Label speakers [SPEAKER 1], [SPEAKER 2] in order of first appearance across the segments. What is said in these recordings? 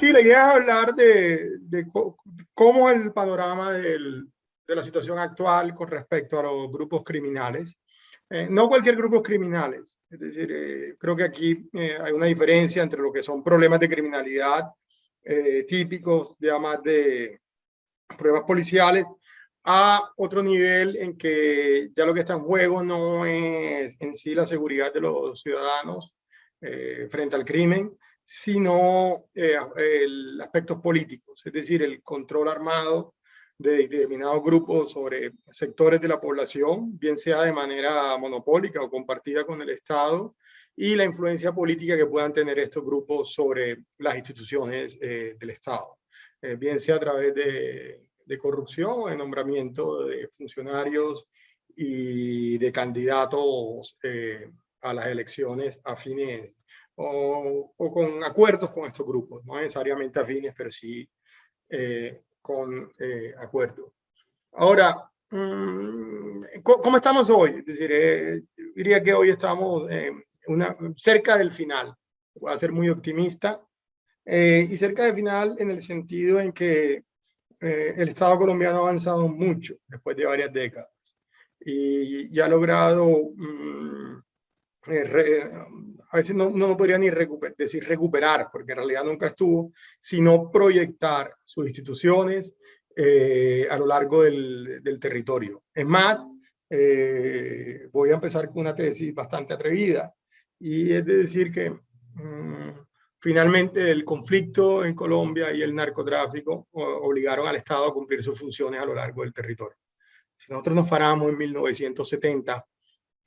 [SPEAKER 1] Sí, la idea es hablar de cómo el panorama de la situación actual con respecto a los grupos criminales. No cualquier grupo criminales, es decir, creo que aquí hay una diferencia entre lo que son problemas de criminalidad típicos, más de problemas policiales, a otro nivel en que ya lo que está en juego no es en sí la seguridad de los ciudadanos frente al crimen, sino aspectos políticos, es decir, el control armado de determinados grupos sobre sectores de la población, bien sea de manera monopólica o compartida con el Estado, y la influencia política que puedan tener estos grupos sobre las instituciones del Estado, bien sea a través de corrupción, de nombramiento de funcionarios y de candidatos a las elecciones afines o con acuerdos con estos grupos, no necesariamente afines, pero sí con acuerdos. Ahora, ¿cómo estamos hoy? Es decir, diría que hoy estamos cerca del final. Voy a ser muy optimista. Y cerca del final en el sentido en que el Estado colombiano ha avanzado mucho después de varias décadas y ha logrado a veces no podría ni decir recuperar, porque en realidad nunca estuvo, sino proyectar sus instituciones a lo largo del territorio. Es más, voy a empezar con una tesis bastante atrevida, y es de decir que finalmente el conflicto en Colombia y el narcotráfico obligaron al Estado a cumplir sus funciones a lo largo del territorio. Si nosotros nos paramos en 1970,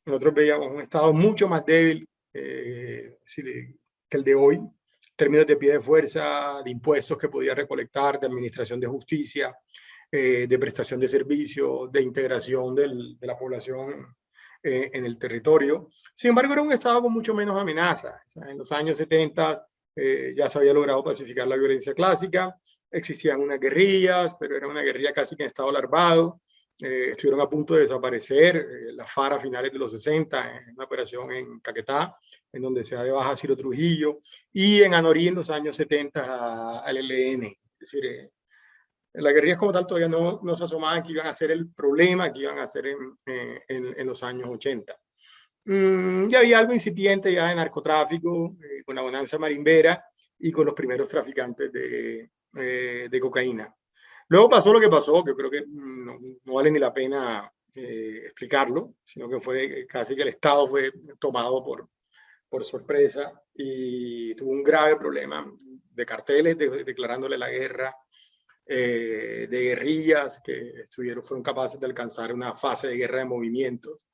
[SPEAKER 1] nosotros veíamos un Estado mucho más débil que el de hoy, en términos de pie de fuerza, de impuestos que podía recolectar, de administración de justicia, de prestación de servicios, de integración de la población en el territorio. Sin embargo, era un Estado con mucho menos amenazas. O sea, en los años 70 ya se había logrado pacificar la violencia clásica, existían unas guerrillas, pero era una guerrilla casi que en estado larvado. Estuvieron a punto de desaparecer la FARC a finales de los 60 en una operación en Caquetá, en donde se da de baja Ciro Trujillo, y en Anorí en los años 70 al ELN. Es decir, las guerrillas como tal todavía no se asomaban que iban a ser el problema que iban a ser en los años 80. Ya había algo incipiente ya de narcotráfico, con la bonanza marimbera y con los primeros traficantes de cocaína. Luego pasó lo que pasó, que creo que no vale ni la pena explicarlo, sino que fue casi que el Estado fue tomado por sorpresa y tuvo un grave problema de carteles declarándole la guerra, de guerrillas que fueron capaces de alcanzar una fase de guerra de movimientos,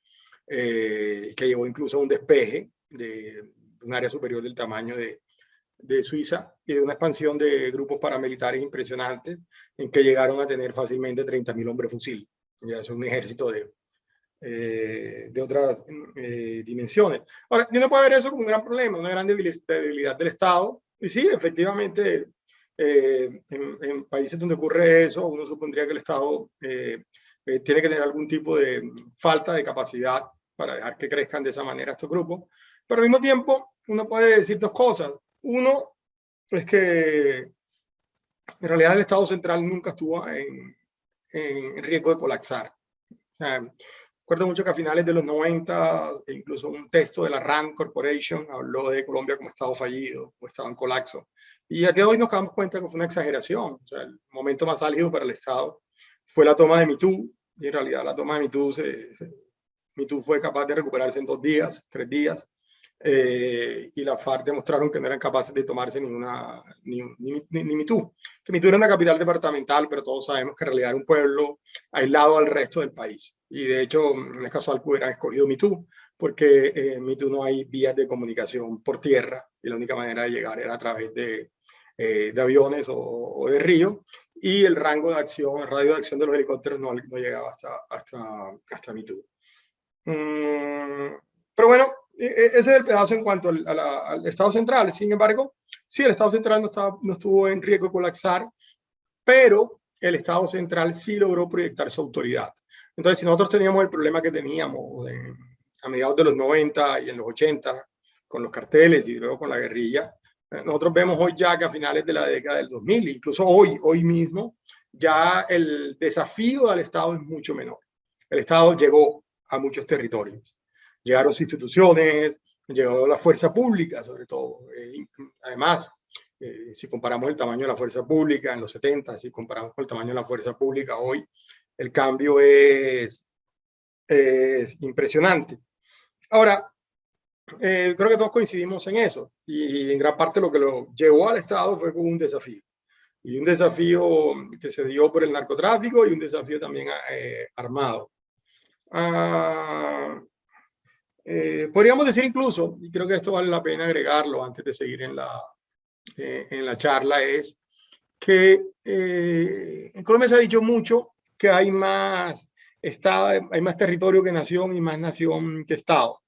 [SPEAKER 1] que llevó incluso a un despeje de un área superior del tamaño de Suiza y de una expansión de grupos paramilitares impresionantes en que llegaron a tener fácilmente 30.000 hombres fusil. Ya es un ejército de otras dimensiones. Ahora, yo no puedo ver eso como un gran problema, una gran debilidad del Estado. Y sí, efectivamente, en países donde ocurre eso, uno supondría que el Estado tiene que tener algún tipo de falta de capacidad para dejar que crezcan de esa manera estos grupos. Pero al mismo tiempo, uno puede decir dos cosas. Uno es que en realidad el Estado central nunca estuvo en riesgo de colapsar. O sea, recuerdo mucho que a finales de los 90, incluso un texto de la RAND Corporation habló de Colombia como Estado fallido o Estado en colapso. Y a día de hoy nos damos cuenta que fue una exageración. O sea, el momento más álgido para el Estado fue la toma de MeToo, y en realidad la toma de MeToo fue capaz de recuperarse en 2 días, 3 días. Y la FARC demostraron que no eran capaces de tomarse ni MeToo. Que MeToo era una capital departamental, pero todos sabemos que en realidad era un pueblo aislado al resto del país. Y de hecho, en el caso Alco hubieran escogido MeToo, porque en MeToo no hay vías de comunicación por tierra, y la única manera de llegar era a través de aviones o de río, y el rango de acción, el radio de acción de los helicópteros no llegaba hasta MeToo. Pero bueno, ese es el pedazo en cuanto al Estado central. Sin embargo, sí, el Estado central no estuvo en riesgo de colapsar, pero el Estado central sí logró proyectar su autoridad. Entonces, si nosotros teníamos el problema que teníamos a mediados de los 90 y en los 80, con los carteles y luego con la guerrilla, Nosotros vemos hoy ya que a finales de la década del 2000, incluso hoy mismo, ya el desafío al Estado es mucho menor. El Estado llegó a muchos territorios. Llegaron sus instituciones, llegó la fuerza pública, sobre todo. Además, si comparamos el tamaño de la fuerza pública en los 70, si comparamos con el tamaño de la fuerza pública hoy, el cambio es impresionante. Ahora, creo que todos coincidimos en eso, y en gran parte lo que lo llevó al Estado fue como un desafío. Y un desafío que se dio por el narcotráfico y un desafío también armado. Podríamos decir incluso, y creo que esto vale la pena agregarlo antes de seguir en la charla, es que en Colombia se ha dicho mucho que hay más territorio que nación y más nación que Estado.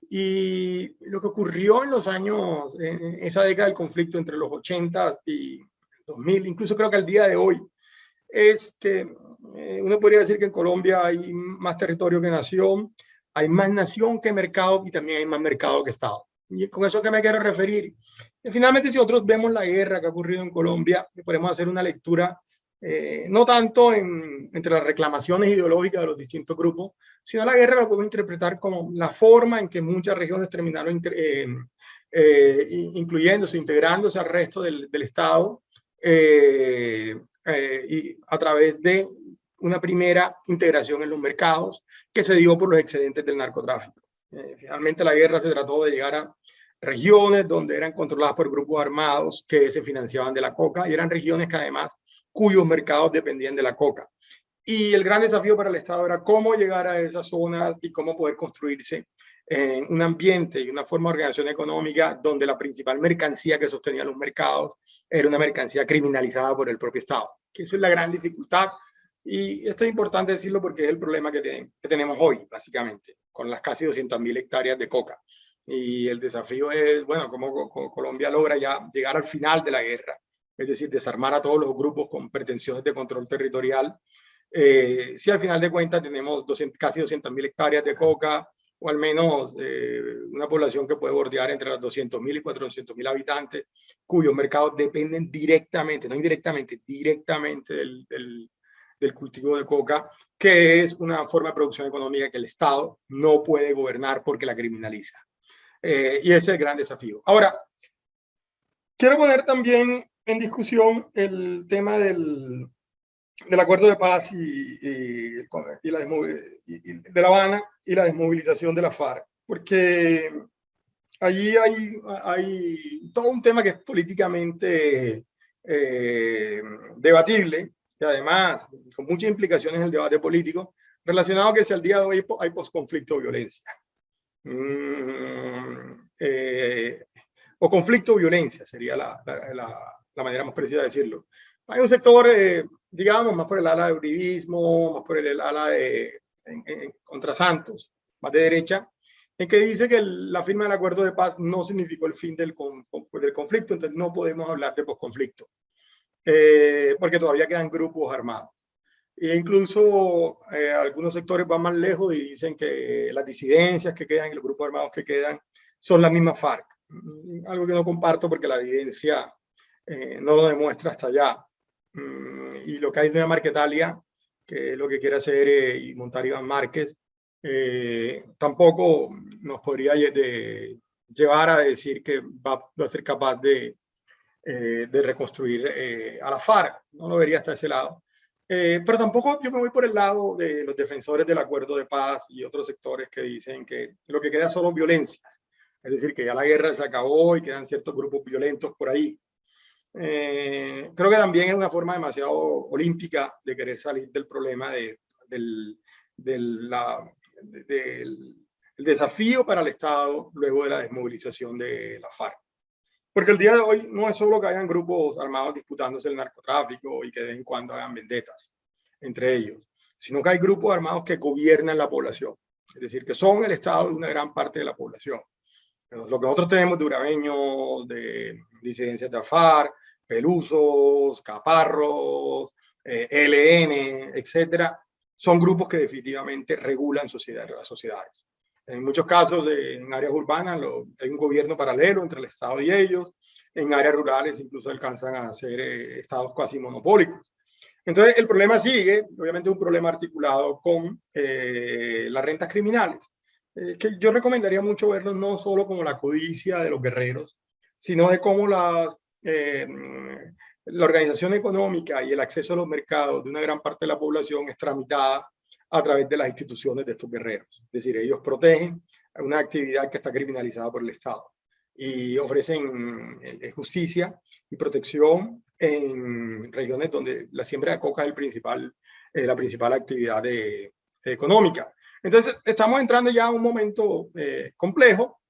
[SPEAKER 1] Y lo que ocurrió en los años, en esa década del conflicto entre los 80 y 2000, incluso creo que al día de hoy, es que uno podría decir que en Colombia hay más territorio que nación, hay más nación que mercado y también hay más mercado que Estado. Y con eso que me quiero referir. Y finalmente, si nosotros vemos la guerra que ha ocurrido en Colombia, podemos hacer una lectura no tanto entre las reclamaciones ideológicas de los distintos grupos, sino la guerra la podemos interpretar como la forma en que muchas regiones terminaron incluyéndose, integrándose al resto del Estado y a través de una primera integración en los mercados que se dio por los excedentes del narcotráfico. Finalmente la guerra se trató de llegar a regiones donde eran controladas por grupos armados que se financiaban de la coca y eran regiones que además cuyos mercados dependían de la coca. Y el gran desafío para el Estado era cómo llegar a esas zonas y cómo poder construirse en un ambiente y una forma de organización económica donde la principal mercancía que sostenía los mercados era una mercancía criminalizada por el propio Estado. Que eso es la gran dificultad. Y esto es importante decirlo porque es el problema que tenemos hoy, básicamente, con las casi 200.000 hectáreas de coca. Y el desafío es, bueno, cómo Colombia logra ya llegar al final de la guerra, es decir, desarmar a todos los grupos con pretensiones de control territorial. Si al final de cuentas tenemos casi 200.000 hectáreas de coca, o al menos una población que puede bordear entre las 200.000 y 400.000 habitantes, cuyos mercados dependen directamente, no indirectamente, directamente del cultivo de coca, que es una forma de producción económica que el Estado no puede gobernar porque la criminaliza. Y ese es el gran desafío. Ahora, quiero poner también en discusión el tema del acuerdo de paz de La Habana y la desmovilización de la FARC, porque allí hay todo un tema que es políticamente debatible y además con muchas implicaciones en el debate político, relacionado que si al día de hoy hay posconflicto o violencia. O conflicto o violencia sería la manera más precisa de decirlo. Hay un sector, digamos, más por el ala de uribismo, más por el ala contra Santos, más de derecha, en que dice que la firma del acuerdo de paz no significó el fin del conflicto, entonces no podemos hablar de posconflicto, porque todavía quedan grupos armados. E incluso algunos sectores van más lejos y dicen que las disidencias que quedan y los grupos armados que quedan son las mismas FARC. Algo que no comparto porque la evidencia no lo demuestra hasta allá. Y lo que hay de Marquetalia, que es lo que quiere hacer y montar Iván Márquez, tampoco nos podría llevar a decir que va a ser capaz de reconstruir a la FARC. No lo vería hasta ese lado. Pero tampoco yo me voy por el lado de los defensores del acuerdo de paz y otros sectores que dicen que lo que queda son violencias. Es decir, que ya la guerra se acabó y quedan ciertos grupos violentos por ahí. Creo que también es una forma demasiado olímpica de querer salir del problema del desafío para el Estado luego de la desmovilización de la FARC. Porque el día de hoy no es solo que hayan grupos armados disputándose el narcotráfico y que de vez en cuando hagan vendetas entre ellos, sino que hay grupos armados que gobiernan la población, es decir, que son el Estado de una gran parte de la población. Lo que nosotros tenemos de urabeños, de disidencias de FARC, pelusos, caparros, ELN, etcétera, son grupos que definitivamente regulan las sociedades. En muchos casos, en áreas urbanas, hay un gobierno paralelo entre el Estado y ellos. en áreas rurales incluso alcanzan a ser estados casi monopólicos. Entonces, el problema sigue, obviamente un problema articulado con las rentas criminales, que yo recomendaría mucho verlo no solo como la codicia de los guerreros, sino de cómo la organización económica y el acceso a los mercados de una gran parte de la población es tramitada a través de las instituciones de estos guerreros. Es decir, ellos protegen una actividad que está criminalizada por el Estado y ofrecen justicia y protección en regiones donde la siembra de coca es la principal actividad económica. Entonces, estamos entrando ya a un momento complejo,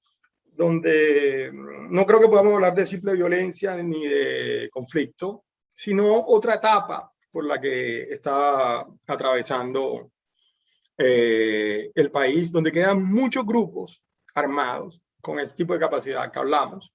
[SPEAKER 1] donde no creo que podamos hablar de simple violencia ni de conflicto, sino otra etapa por la que está atravesando el país, donde quedan muchos grupos armados con este tipo de capacidad que hablamos.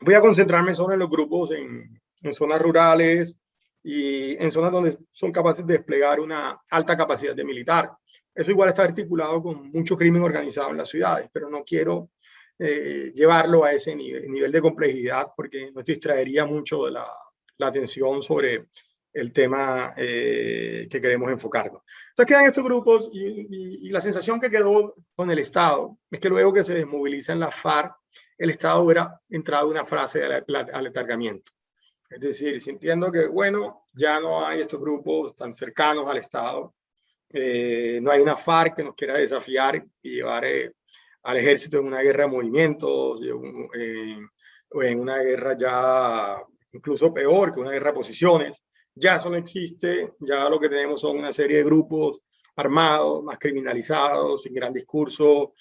[SPEAKER 1] Voy a concentrarme solo en los grupos en zonas rurales y en zonas donde son capaces de desplegar una alta capacidad de militar. Eso igual está articulado con mucho crimen organizado en las ciudades, pero no quiero llevarlo a ese nivel de complejidad porque nos distraería mucho de la atención sobre el tema que queremos enfocarnos. Entonces quedan estos grupos y la sensación que quedó con el Estado es que luego que se desmovilizan las FARC, el Estado hubiera entrado en una fase de aletargamiento. Es decir, sintiendo que, bueno, ya no hay estos grupos tan cercanos al Estado, no hay una FARC que nos quiera desafiar y llevar al ejército en una guerra de movimientos, o en una guerra ya incluso peor que una guerra de posiciones. Ya eso no existe, ya lo que tenemos son una serie de grupos armados, más criminalizados, sin gran discurso,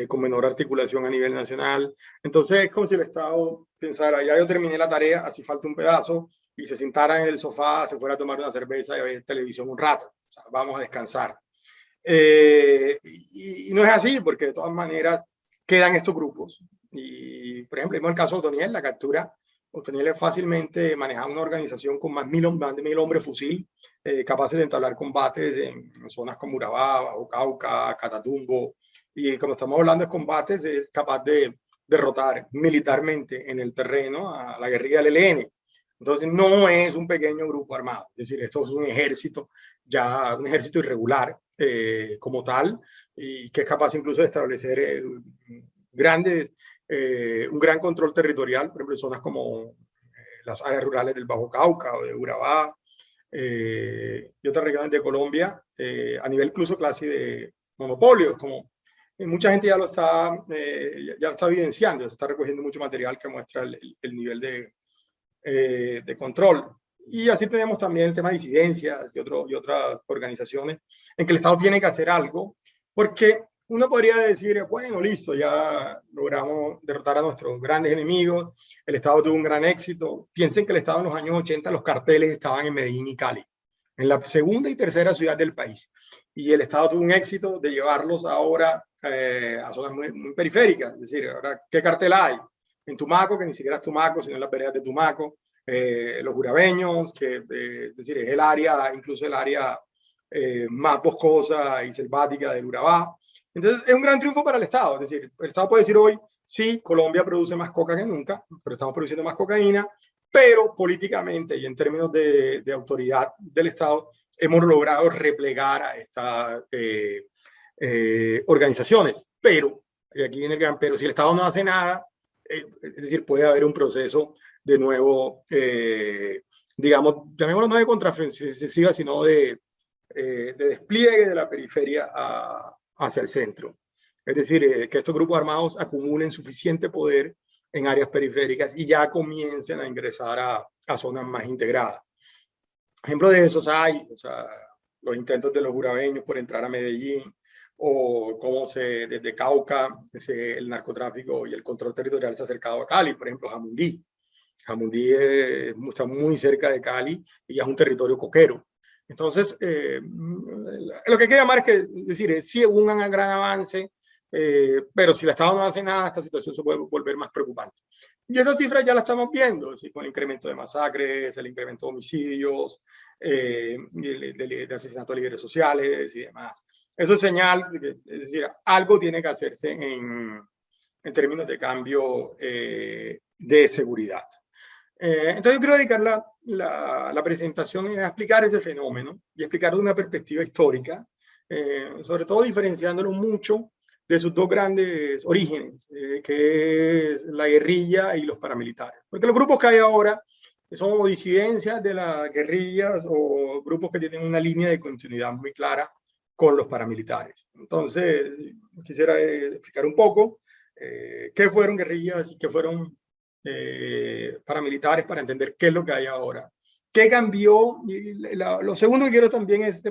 [SPEAKER 1] con menor articulación a nivel nacional. Entonces es como si el Estado pensara, ya yo terminé la tarea, así falta un pedazo, y se sentara en el sofá, se fuera a tomar una cerveza y a ver televisión un rato. O sea, vamos a descansar. Y no es así, porque de todas maneras quedan estos grupos. Y, por ejemplo, en el caso de Otoniel, la captura, Otoniel fácilmente manejaba una organización con más de 1.000 hombres fusil, capaces de entablar combates en zonas como Urabá, Bajo Cauca, Catatumbo. Y como estamos hablando de combates, es capaz de derrotar militarmente en el terreno a la guerrilla del ELN. Entonces no es un pequeño grupo armado, es decir, esto es un ejército, ya un ejército irregular como tal, y que es capaz incluso de establecer un gran control territorial, por ejemplo, en zonas como las áreas rurales del Bajo Cauca o de Urabá y otras regiones de Colombia, a nivel incluso casi de monopolios, como mucha gente ya lo está evidenciando, se está recogiendo mucho material que muestra el nivel de control. Y así tenemos también el tema de disidencias y otras organizaciones en que el Estado tiene que hacer algo, porque uno podría decir, bueno, listo, ya logramos derrotar a nuestros grandes enemigos, el Estado tuvo un gran éxito. Piensen que el Estado en los años 80, los carteles estaban en Medellín y Cali, en la segunda y tercera ciudad del país. Y el Estado tuvo un éxito de llevarlos ahora a zonas muy periféricas. Es decir, ahora, ¿qué cartel hay? En Tumaco, que ni siquiera es Tumaco, sino en las veredas de Tumaco. Los urabeños, que es decir, es el área, incluso el área más boscosa y selvática del Urabá. Entonces, es un gran triunfo para el Estado. Es decir, el Estado puede decir hoy, sí, Colombia produce más coca que nunca, pero estamos produciendo más cocaína, pero políticamente y en términos de autoridad del Estado, hemos logrado replegar a estas organizaciones. Pero, y aquí viene el gran pero, si el Estado no hace nada, es decir, puede haber un proceso de nuevo, digamos, llamémoslo no de contraofensiva, sino de despliegue de la periferia hacia el centro. Es decir, que estos grupos armados acumulen suficiente poder en áreas periféricas y ya comiencen a ingresar a zonas más integradas. Ejemplo de esos hay, o sea, los intentos de los urabeños por entrar a Medellín, o cómo desde Cauca el narcotráfico y el control territorial se ha acercado a Cali, por ejemplo, Jamundí. Jamundí está muy cerca de Cali y es un territorio coquero. Entonces, lo que hay que llamar es que, es decir, sí hubo un gran avance, pero si el Estado no hace nada, esta situación se puede volver más preocupante. Y esas cifras ya las estamos viendo, es decir, con el incremento de masacres, el incremento de homicidios, de asesinato de líderes sociales y demás. Eso es señal de que, es decir, algo tiene que hacerse en términos de cambio de seguridad. Entonces yo quiero dedicar la presentación a explicar ese fenómeno y explicar de una perspectiva histórica, sobre todo diferenciándolo mucho de sus dos grandes orígenes, que es la guerrilla y los paramilitares. Porque los grupos que hay ahora son disidencias de las guerrillas o grupos que tienen una línea de continuidad muy clara con los paramilitares. Entonces, quisiera explicar un poco qué fueron guerrillas y qué fueron paramilitares para entender qué es lo que hay ahora. ¿Qué cambió? Y lo segundo que quiero también es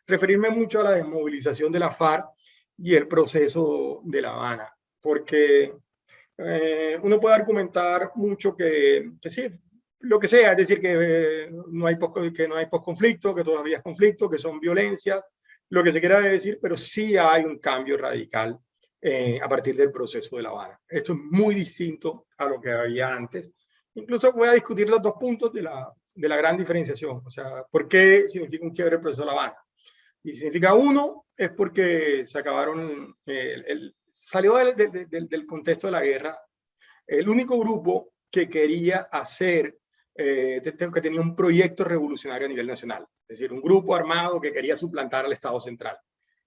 [SPEAKER 1] referirme mucho a la desmovilización de la FARC y el proceso de La Habana, porque uno puede argumentar mucho que sí, lo que sea, es decir, que no hay posconflicto, que todavía es conflicto, que son violencias, lo que se quiera decir, pero sí hay un cambio radical a partir del proceso de La Habana. Esto es muy distinto a lo que había antes. Incluso voy a discutir los dos puntos de la gran diferenciación, o sea, ¿por qué significa un quiebre el proceso de La Habana? Y significa uno, es porque se acabaron, salió del contexto de la guerra, el único grupo que quería hacer, que tenía un proyecto revolucionario a nivel nacional, es decir, un grupo armado que quería suplantar al Estado central,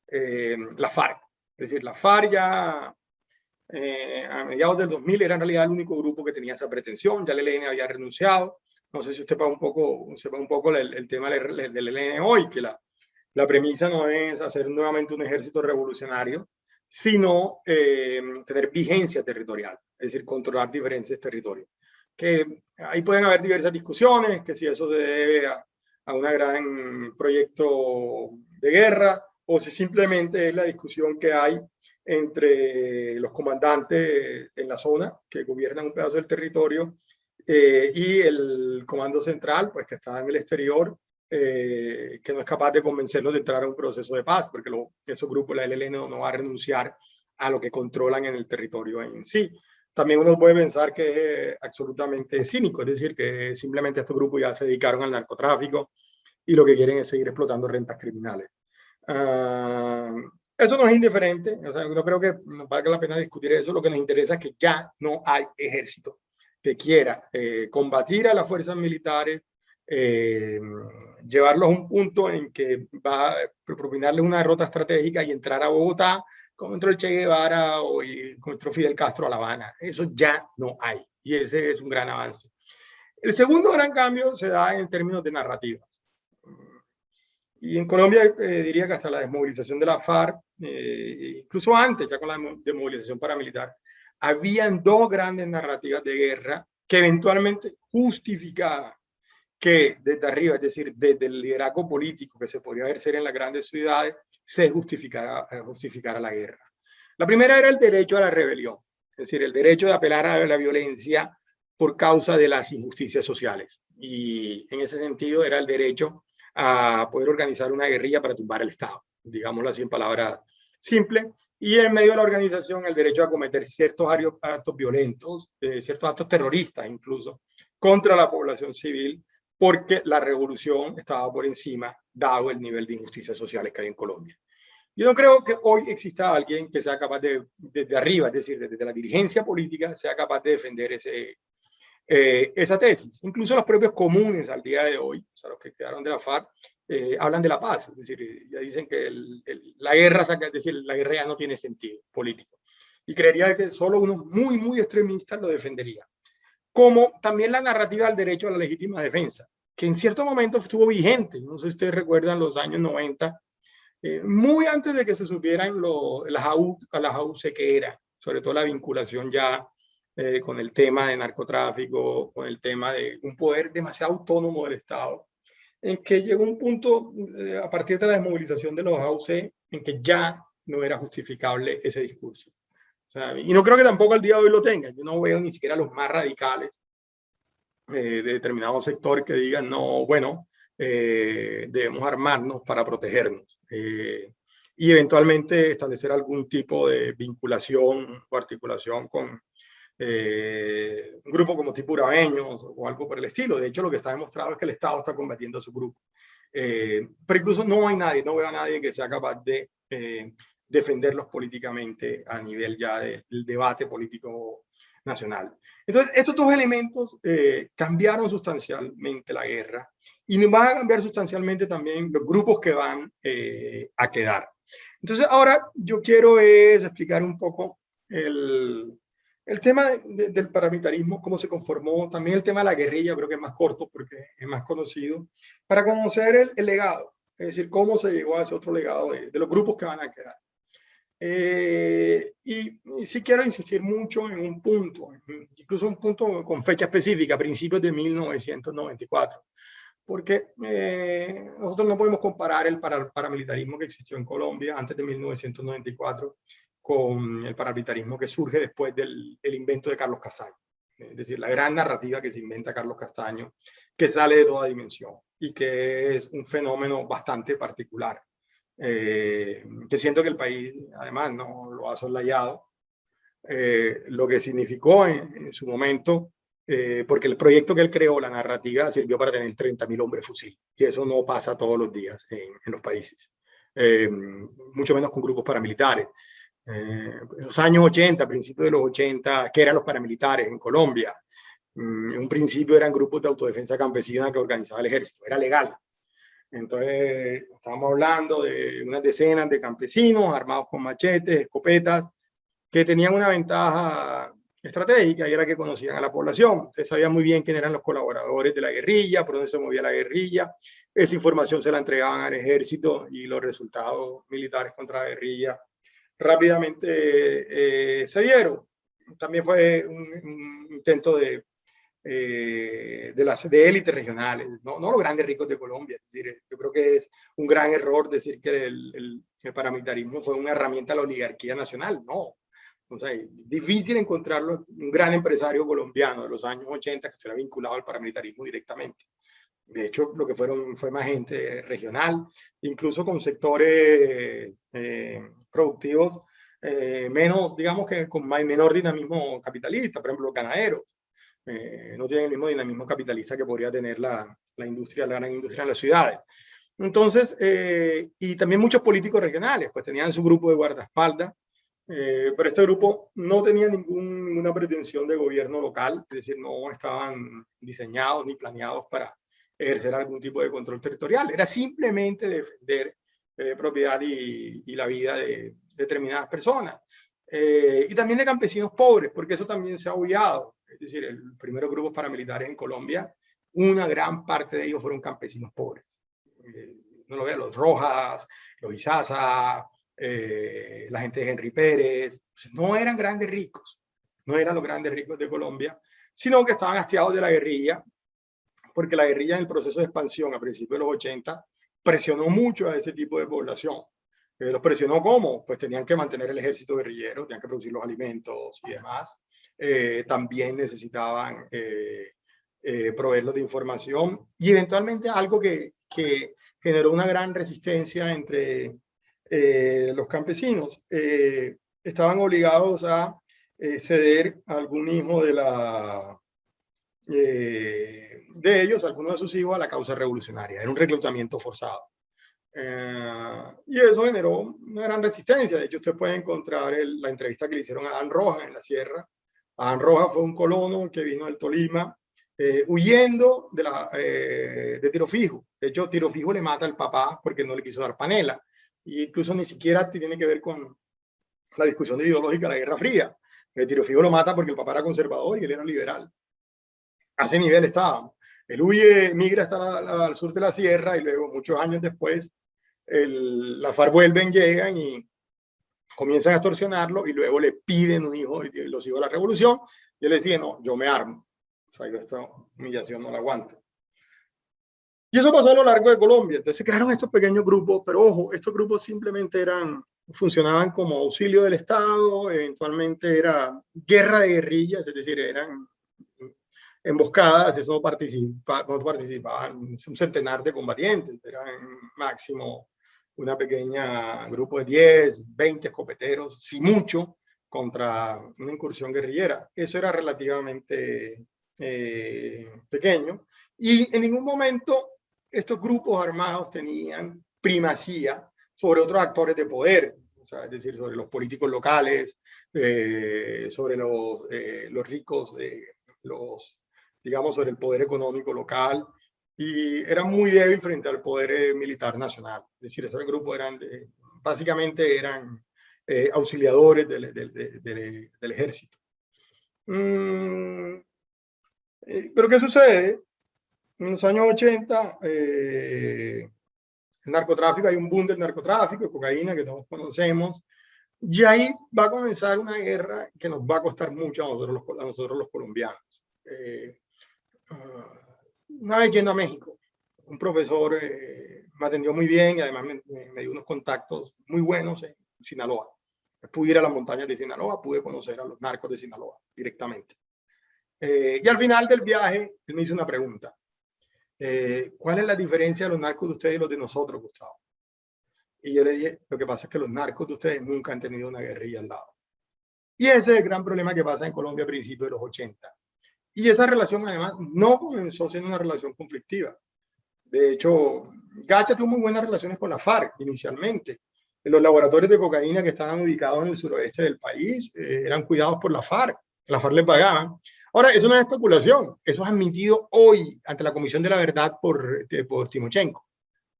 [SPEAKER 1] la FARC. Es decir, la FARC ya a mediados del 2000 era en realidad el único grupo que tenía esa pretensión, ya el ELN había renunciado. No sé si usted sepa un poco el tema del ELN hoy, que la premisa no es hacer nuevamente un ejército revolucionario, sino tener vigencia territorial, es decir, controlar diferentes territorios. Que ahí pueden haber diversas discusiones, que si eso se debe a un gran proyecto de guerra, o si simplemente es la discusión que hay entre los comandantes en la zona, que gobiernan un pedazo del territorio, y el comando central, pues que está en el exterior, que no es capaz de convencerlos de entrar a un proceso de paz, porque esos grupos, la ELN, no va a renunciar a lo que controlan en el territorio en sí. También uno puede pensar que es absolutamente cínico, es decir, que simplemente estos grupos ya se dedicaron al narcotráfico y lo que quieren es seguir explotando rentas criminales. Eso no es indiferente, o sea, no creo que nos valga la pena discutir eso. Lo que nos interesa es que ya no hay ejército que quiera combatir a las fuerzas militares, llevarlos a un punto en que va a propinarles una derrota estratégica y entrar a Bogotá contra el Che Guevara o contra Fidel Castro a La Habana. Eso ya no hay, y ese es un gran avance. El segundo gran cambio se da en términos de narrativas. Y en Colombia diría que hasta la desmovilización de la FARC, incluso antes, ya con la desmovilización paramilitar, habían dos grandes narrativas de guerra que eventualmente justificaban que desde arriba, es decir, desde el liderazgo político que se podría ejercer en las grandes ciudades, se justificara la guerra. La primera era el derecho a la rebelión, es decir, el derecho de apelar a la violencia por causa de las injusticias sociales. Y en ese sentido era el derecho a poder organizar una guerrilla para tumbar el Estado, digámoslo así en palabras simples, y en medio de la organización el derecho a cometer ciertos actos violentos, ciertos actos terroristas incluso, contra la población civil, porque la revolución estaba por encima, dado el nivel de injusticias sociales que hay en Colombia. Yo no creo que hoy exista alguien que sea capaz desde arriba, es decir, desde la dirigencia política, sea capaz de defender esa tesis. Incluso los propios comunes al día de hoy, o sea, los que quedaron de la FARC, hablan de la paz, es decir, ya dicen que la guerra, es decir, la guerra ya no tiene sentido político. Y creería que solo unos muy, muy extremistas lo defenderían. Como también la narrativa del derecho a la legítima defensa, que en cierto momento estuvo vigente, no sé si ustedes recuerdan los años 90, muy antes de que se supieran las AUC que eran, sobre todo la vinculación ya con el tema de narcotráfico, con el tema de un poder demasiado autónomo del Estado, en que llegó un punto, a partir de la desmovilización de los AUC, en que ya no era justificable ese discurso. O sea, y no creo que tampoco al día de hoy lo tengan. Yo no veo ni siquiera los más radicales de determinado sector que digan, no, bueno, debemos armarnos para protegernos. Y eventualmente establecer algún tipo de vinculación o articulación con un grupo como tipo Urabeños o algo por el estilo. De hecho, lo que está demostrado es que el Estado está combatiendo a su grupo. Pero incluso no hay nadie, no veo a nadie que sea capaz de defenderlos políticamente a nivel ya del debate político nacional. Entonces, estos dos elementos cambiaron sustancialmente la guerra y nos van a cambiar sustancialmente también los grupos que van a quedar. Entonces, ahora yo quiero explicar un poco el tema del paramilitarismo, cómo se conformó, también el tema de la guerrilla, creo que es más corto porque es más conocido, para conocer el legado, es decir, cómo se llegó a ese otro legado de los grupos que van a quedar. Y sí quiero insistir mucho en un punto, incluso un punto con fecha específica, principios de 1994, porque nosotros no podemos comparar el paramilitarismo que existió en Colombia antes de 1994 con el paramilitarismo que surge después del invento de Carlos Castaño. Es decir, la gran narrativa que se inventa Carlos Castaño, que sale de toda dimensión y que es un fenómeno bastante particular. Que siento que el país además no lo ha soslayado, lo que significó en su momento, porque el proyecto que él creó, la narrativa, sirvió para tener 30.000 hombres fusil, y eso no pasa todos los días en los países, mucho menos con grupos paramilitares. En los años 80, principios de los 80, ¿qué eran los paramilitares en Colombia? En un principio eran grupos de autodefensa campesina que organizaba el ejército, era legal. Entonces, estábamos hablando de unas decenas de campesinos armados con machetes, escopetas, que tenían una ventaja estratégica y era que conocían a la población. Ustedes sabían muy bien quién eran los colaboradores de la guerrilla, por dónde se movía la guerrilla. Esa información se la entregaban al ejército y los resultados militares contra la guerrilla rápidamente se dieron. También fue un intento de las élites regionales, no los grandes ricos de Colombia. Es decir, yo creo que es un gran error decir que el paramilitarismo fue una herramienta de la oligarquía nacional. No. O sea, es difícil encontrarlo un gran empresario colombiano de los años 80 que estuviera vinculado al paramilitarismo directamente. De hecho, lo que fue más gente regional, incluso con sectores productivos menos, digamos que con menor dinamismo capitalista, por ejemplo, los ganaderos. No tienen el mismo dinamismo capitalista que podría tener la gran industria en las ciudades. Entonces, y también muchos políticos regionales, pues tenían su grupo de guardaespaldas, pero este grupo no tenía ninguna pretensión de gobierno local, es decir, no estaban diseñados ni planeados para ejercer algún tipo de control territorial, era simplemente defender propiedad y la vida de determinadas personas. Y también de campesinos pobres, porque eso también se ha obviado. Es decir, los primeros grupos paramilitares en Colombia, una gran parte de ellos fueron campesinos pobres. No lo veo, los Rojas, los Izaza, la gente de Henry Pérez, pues no eran grandes ricos, no eran los grandes ricos de Colombia, sino que estaban hastiados de la guerrilla, porque la guerrilla en el proceso de expansión a principios de los 80 presionó mucho a ese tipo de población. ¿Los presionó cómo? Pues tenían que mantener el ejército guerrillero, tenían que producir los alimentos y demás. También necesitaban proveerlos de información y eventualmente algo que generó una gran resistencia entre los campesinos. Estaban obligados a ceder a algún hijo de ellos, alguno de sus hijos, a la causa revolucionaria. Era un reclutamiento forzado. Y eso generó una gran resistencia. De hecho, usted puede encontrar la entrevista que le hicieron a Adán Rojas en la sierra. Adán Rojas fue un colono que vino del Tolima huyendo de Tiro Fijo. De hecho, Tiro Fijo le mata al papá porque no le quiso dar panela. Y incluso ni siquiera tiene que ver con la discusión ideológica de la Guerra Fría. Tiro Fijo lo mata porque el papá era conservador y él era liberal. A ese nivel estábamos. Él huye, migra hasta al sur de la sierra y luego, muchos años después, la FARC vuelven, llegan y comienzan a extorsionarlo y luego le piden un hijo, los hijos de la revolución, y él decía, no, yo me armo. O sea, yo esta humillación no la aguanto. Y eso pasó a lo largo de Colombia. Entonces se crearon estos pequeños grupos, pero ojo, estos grupos simplemente funcionaban como auxilio del Estado, eventualmente era guerra de guerrillas, es decir, eran emboscadas, eso no participaban un centenar de combatientes, eran máximo una pequeña grupo de 10, 20 escopeteros, si mucho, contra una incursión guerrillera. Eso era relativamente pequeño y en ningún momento estos grupos armados tenían primacía sobre otros actores de poder. sea, es decir, sobre los políticos locales, sobre los ricos, digamos, sobre el poder económico local, y era muy débil frente al poder militar nacional. Es decir, ese grupo básicamente eran auxiliadores del ejército. Pero ¿qué sucede? En los años 80, el narcotráfico, hay un boom del narcotráfico, de cocaína que todos conocemos, y ahí va a comenzar una guerra que nos va a costar mucho a nosotros los colombianos. Una vez yendo a México, un profesor me atendió muy bien y además me dio unos contactos muy buenos en Sinaloa. Pude ir a las montañas de Sinaloa, pude conocer a los narcos de Sinaloa directamente. Y al final del viaje, él me hizo una pregunta. ¿Cuál es la diferencia de los narcos de ustedes y los de nosotros, Gustavo? Y yo le dije, lo que pasa es que los narcos de ustedes nunca han tenido una guerrilla al lado. Y ese es el gran problema que pasa en Colombia a principios de los 80. Y esa relación, además, no comenzó siendo una relación conflictiva. De hecho, Gacha tuvo muy buenas relaciones con la FARC inicialmente. Los laboratorios de cocaína que estaban ubicados en el suroeste del país eran cuidados por la FARC. La FARC les pagaban. Ahora, eso no es especulación. Eso es admitido hoy ante la Comisión de la Verdad por Timochenko.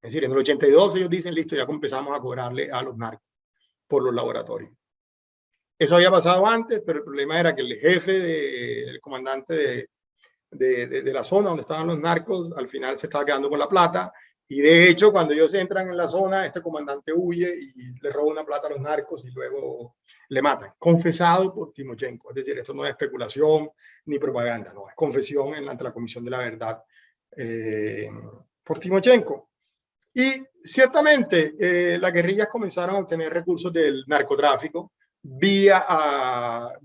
[SPEAKER 1] Es decir, en el 82 ellos dicen, listo, ya empezamos a cobrarle a los narcos por los laboratorios. Eso había pasado antes, pero el problema era que el jefe, el comandante de la zona donde estaban los narcos, al final se estaba quedando con la plata. Y de hecho, cuando ellos entran en la zona, este comandante huye y le roba una plata a los narcos y luego le matan. Confesado por Timochenko. Es decir, esto no es especulación ni propaganda, no, es confesión ante la Comisión de la Verdad por Timochenko. Y ciertamente las guerrillas comenzaron a obtener recursos del narcotráfico vía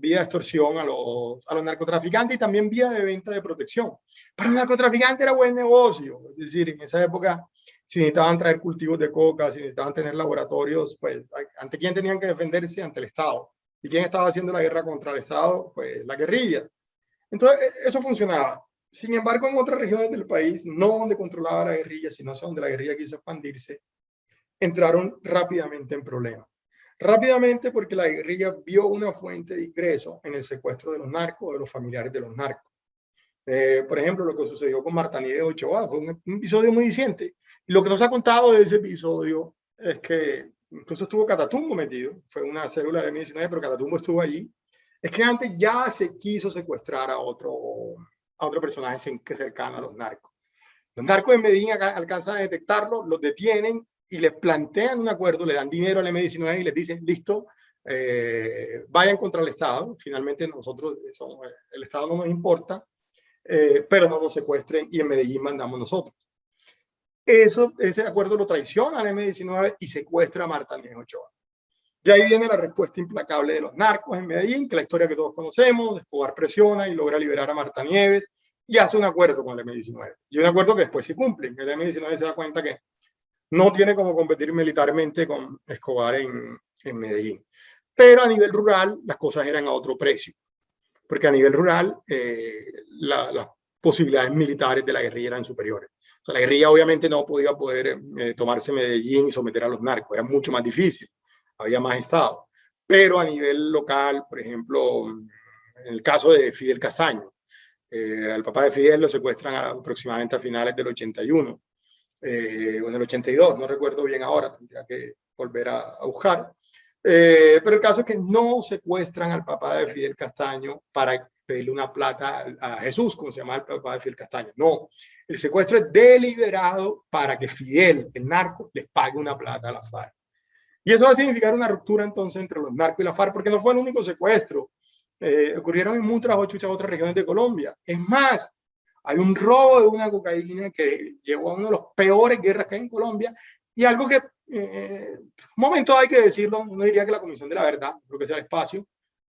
[SPEAKER 1] extorsión a los narcotraficantes y también vía de venta de protección. Para el narcotraficante era buen negocio, es decir, en esa época si necesitaban traer cultivos de coca, si necesitaban tener laboratorios, pues ¿ante quién tenían que defenderse? Ante el Estado. ¿Y quién estaba haciendo la guerra contra el Estado? Pues la guerrilla. Entonces eso funcionaba. Sin embargo, en otras regiones del país, no donde controlaba la guerrilla, sino donde la guerrilla quiso expandirse, entraron rápidamente en problemas. Rápidamente porque la guerrilla vio una fuente de ingreso en el secuestro de los narcos o de los familiares de los narcos. Por ejemplo, lo que sucedió con Marta Nieves Ochoa fue un episodio muy reciente. Y lo que nos ha contado de ese episodio es que incluso estuvo Catatumbo metido, fue una célula de M-19, pero Catatumbo estuvo allí. Es que antes ya se quiso secuestrar a otro personaje que cercano a los narcos. Los narcos de Medellín alcanzan a detectarlo, los detienen y les plantean un acuerdo, le dan dinero al M-19 y les dicen, listo, vayan contra el Estado. Finalmente nosotros, el Estado no nos importa, pero no nos secuestren y en Medellín mandamos nosotros. Ese acuerdo lo traiciona al M-19 y secuestra a Marta Nieves Ochoa. Y ahí viene la respuesta implacable de los narcos en Medellín, que la historia que todos conocemos, Escobar presiona y logra liberar a Marta Nieves y hace un acuerdo con el M-19. Y un acuerdo que después se cumple. El M-19 se da cuenta que no tiene como competir militarmente con Escobar en Medellín. Pero a nivel rural las cosas eran a otro precio. Porque a nivel rural las posibilidades militares de la guerrilla eran superiores. O sea, la guerrilla obviamente no podía tomarse Medellín y someter a los narcos. Era mucho más difícil. Había más Estado. Pero a nivel local, por ejemplo, en el caso de Fidel Castaño, al papá de Fidel lo secuestran aproximadamente a finales del 81, o en el 82, no recuerdo bien ahora, tendría que volver a buscar. Pero el caso es que no secuestran al papá de Fidel Castaño para pedirle una plata a Jesús, como se llama el papá de Fidel Castaño. No, el secuestro es deliberado para que Fidel, el narco, les pague una plata a la FARC. Y eso va a significar una ruptura entonces entre los narcos y la FARC, porque no fue el único secuestro. Ocurrieron en muchas otras regiones de Colombia. Es más, hay un robo de una cocaína que llevó a una de las peores guerras que hay en Colombia y algo que, un momento hay que decirlo, no diría que la Comisión de la Verdad, creo que sea el espacio,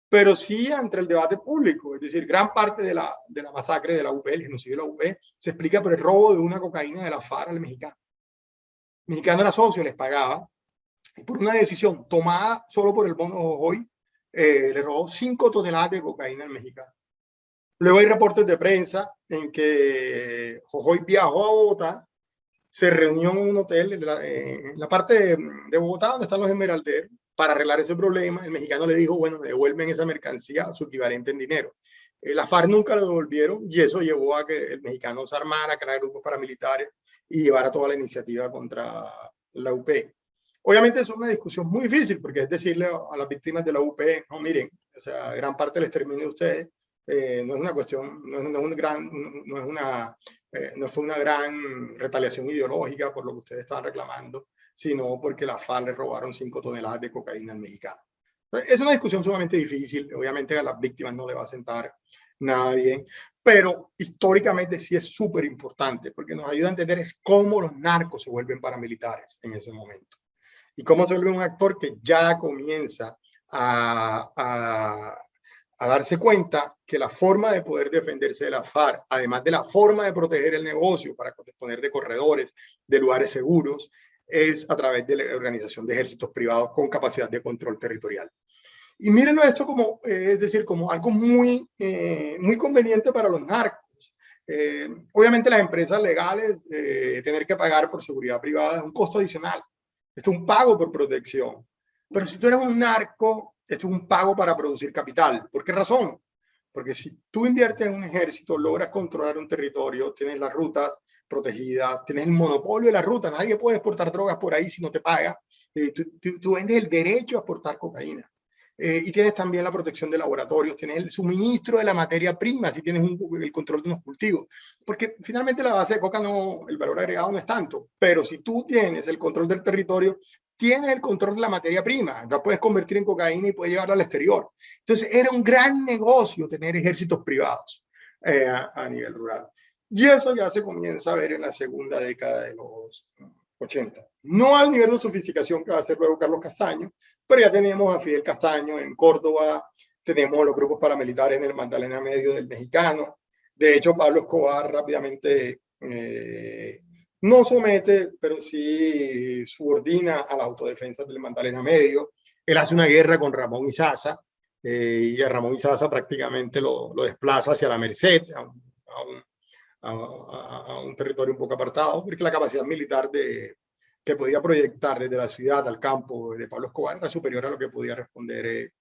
[SPEAKER 1] pero sí entre el debate público, es decir, gran parte de la masacre de la UP, el genocidio de la UP, se explica por el robo de una cocaína de la FARC al mexicano. El mexicano era socio, les pagaba, y por una decisión tomada solo por el bono Jojoy, le robó 5 toneladas de cocaína al mexicano. Luego hay reportes de prensa en que Jojoy viajó a Bogotá, se reunió en un hotel en la parte de Bogotá donde están los esmeralderos, Para arreglar ese problema, el mexicano le dijo, bueno, me devuelven esa mercancía a su equivalente en dinero. La FARC nunca lo devolvieron y eso llevó a que el mexicano se armara, creara grupos paramilitares y llevara toda la iniciativa contra la UP. Obviamente es una discusión muy difícil porque es decirle a las víctimas de la UP, no, miren, o sea, gran parte del exterminio de ustedes no es una cuestión, no fue una gran retaliación ideológica por lo que ustedes estaban reclamando, sino porque la FARC le robaron 5 toneladas de cocaína al mexicano. Es una discusión sumamente difícil, obviamente a las víctimas no le va a sentar nada bien, pero históricamente sí es súper importante porque nos ayuda a entender es cómo los narcos se vuelven paramilitares en ese momento y cómo se vuelve un actor que ya comienza a darse cuenta que la forma de poder defenderse de la FARC, además de la forma de proteger el negocio para disponer de corredores, de lugares seguros, es a través de la organización de ejércitos privados con capacidad de control territorial. Y mírenlo esto como, es decir, como algo muy, muy conveniente para los narcos. Obviamente las empresas legales, tener que pagar por seguridad privada es un costo adicional. Esto es un pago por protección. Pero si tú eres un narco, esto es un pago para producir capital. ¿Por qué razón? Porque si tú inviertes en un ejército, logras controlar un territorio, tienes las rutas protegidas, tienes el monopolio de la ruta, nadie puede exportar drogas por ahí si no te paga. Tú vendes el derecho a exportar cocaína. Y tienes también la protección de laboratorios, tienes el suministro de la materia prima, si tienes el control de unos cultivos. Porque finalmente la base de coca, no, el valor agregado no es tanto, pero si tú tienes el control del territorio, tienes el control de la materia prima, la puedes convertir en cocaína y puedes llevarla al exterior. Entonces era un gran negocio tener ejércitos privados a nivel rural. Y eso ya se comienza a ver en la segunda década de los 80. No al nivel de sofisticación que va a hacer luego Carlos Castaño, pero ya tenemos a Fidel Castaño en Córdoba, tenemos los grupos paramilitares en el Magdalena Medio del mexicano. De hecho, Pablo Escobar rápidamente no somete, pero sí subordina a las autodefensas del Magdalena Medio. Él hace una guerra con Ramón Izaza, y a Ramón Izaza prácticamente lo desplaza hacia la Merced, a un territorio un poco apartado, porque la capacidad militar que podía proyectar desde la ciudad al campo de Pablo Escobar era superior a lo que podía responder